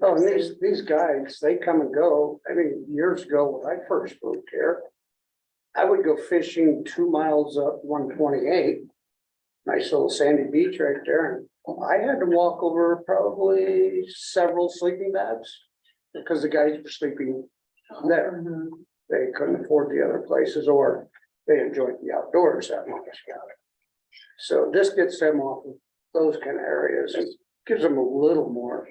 Oh, and these guys, they come and go. I mean, years ago, when I first moved here, I would go fishing 2 miles up 128. Nice little sandy beach right there. And I had to walk over probably several sleeping bags because the guys were sleeping there. They couldn't afford the other places or they enjoyed the outdoors that much. So this gets them off of those kind of areas and gives them a little more,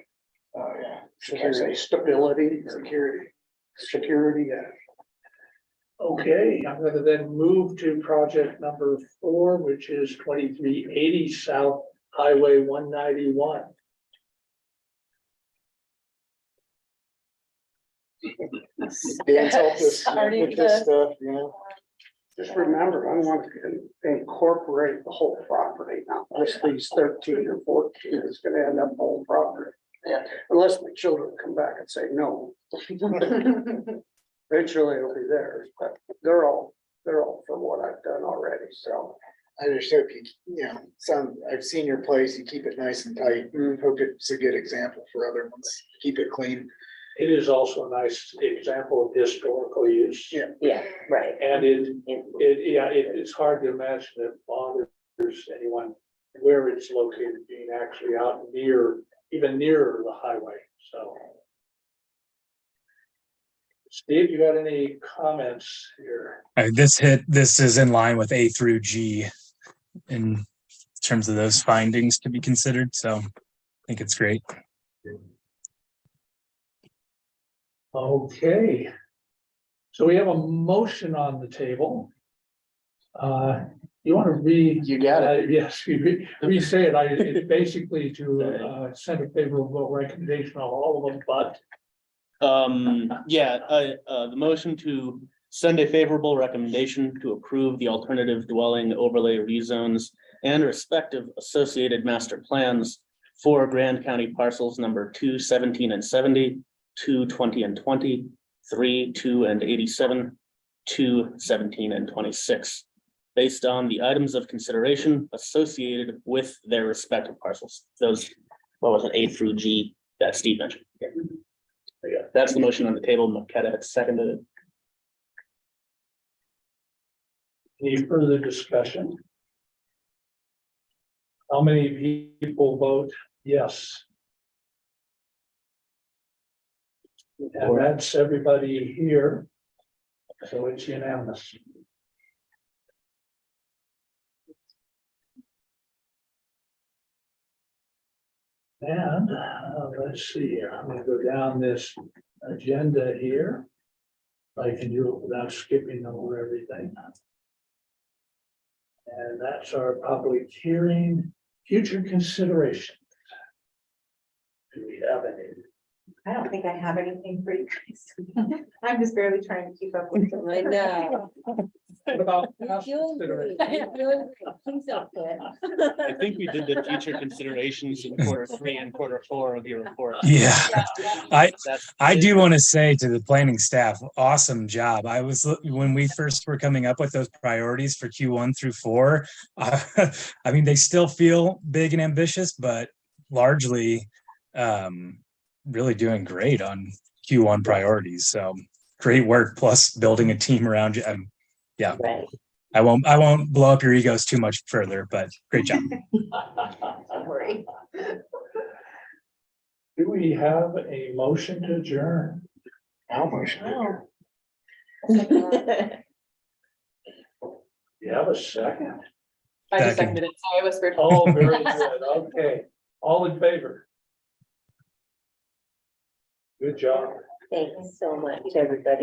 should I say, stability, security, yeah. Okay, I'm gonna then move to project number 4, which is 2380 South Highway 191. Dan's helped us Already with this stuff, you know. Just remember, I want to incorporate the whole property, not just these 13 or 14 is gonna end up the whole property. Yeah. Unless my children come back and say no. Eventually it'll be theirs, but they're all for what I've done already, so. I just hope you know, I've seen your place, you keep it nice and tight. Hope it's a good example for other ones. Keep it clean. It is also a nice example of historical use. Yeah. Yeah, right. And it's hard to imagine it bothers anyone where it's located, being actually out near, even nearer the highway, so. Steve, you got any comments here? This is in line with A through G in terms of those findings to be considered. So I think it's great. Okay. So we have a motion on the table. You want to read? You got it. Yes, re-say it. It's basically to send a favorable recommendation on all of them, but. The motion to send a favorable recommendation to approve the alternative dwelling overlay rezones and respective associated master plans for Grand County parcels number 2, 17 and 70, 2, 20 and 20, 3, 2 and 87, 2, 17 and 26, based on the items of consideration associated with their respective parcels. Those, what was it, A through G that Steve mentioned. Yeah, that's the motion on the table. Marqueta had seconded it. Any further discussion? How many people vote yes? And that's everybody here. So it's unanimous. And let's see, I'm gonna go down this agenda here. I can do it without skipping over everything. And that's our public hearing, future consideration. Do we have any? I don't think I have anything for you guys. I'm just barely trying to keep up with them. I know. What about past You'll consideration? agree. You'll agree. Please don't quit. I think we did the future considerations in Q3 and Q4 of your report. Yeah. I That's- do want to say to the planning staff, awesome job. When we first were coming up with those priorities for Q1 through 4, I mean, they still feel big and ambitious, but largely really doing great on Q1 priorities. So great work, plus building a team around you. Yeah, Right. I won't blow up your egos too much further, but great job. Don't worry. Do we have a motion to adjourn? I'll motion. You have a second? I just Second. seconded it, so I whispered. Oh, very good. Okay. All in favor? Good job. Thanks so much, everybody.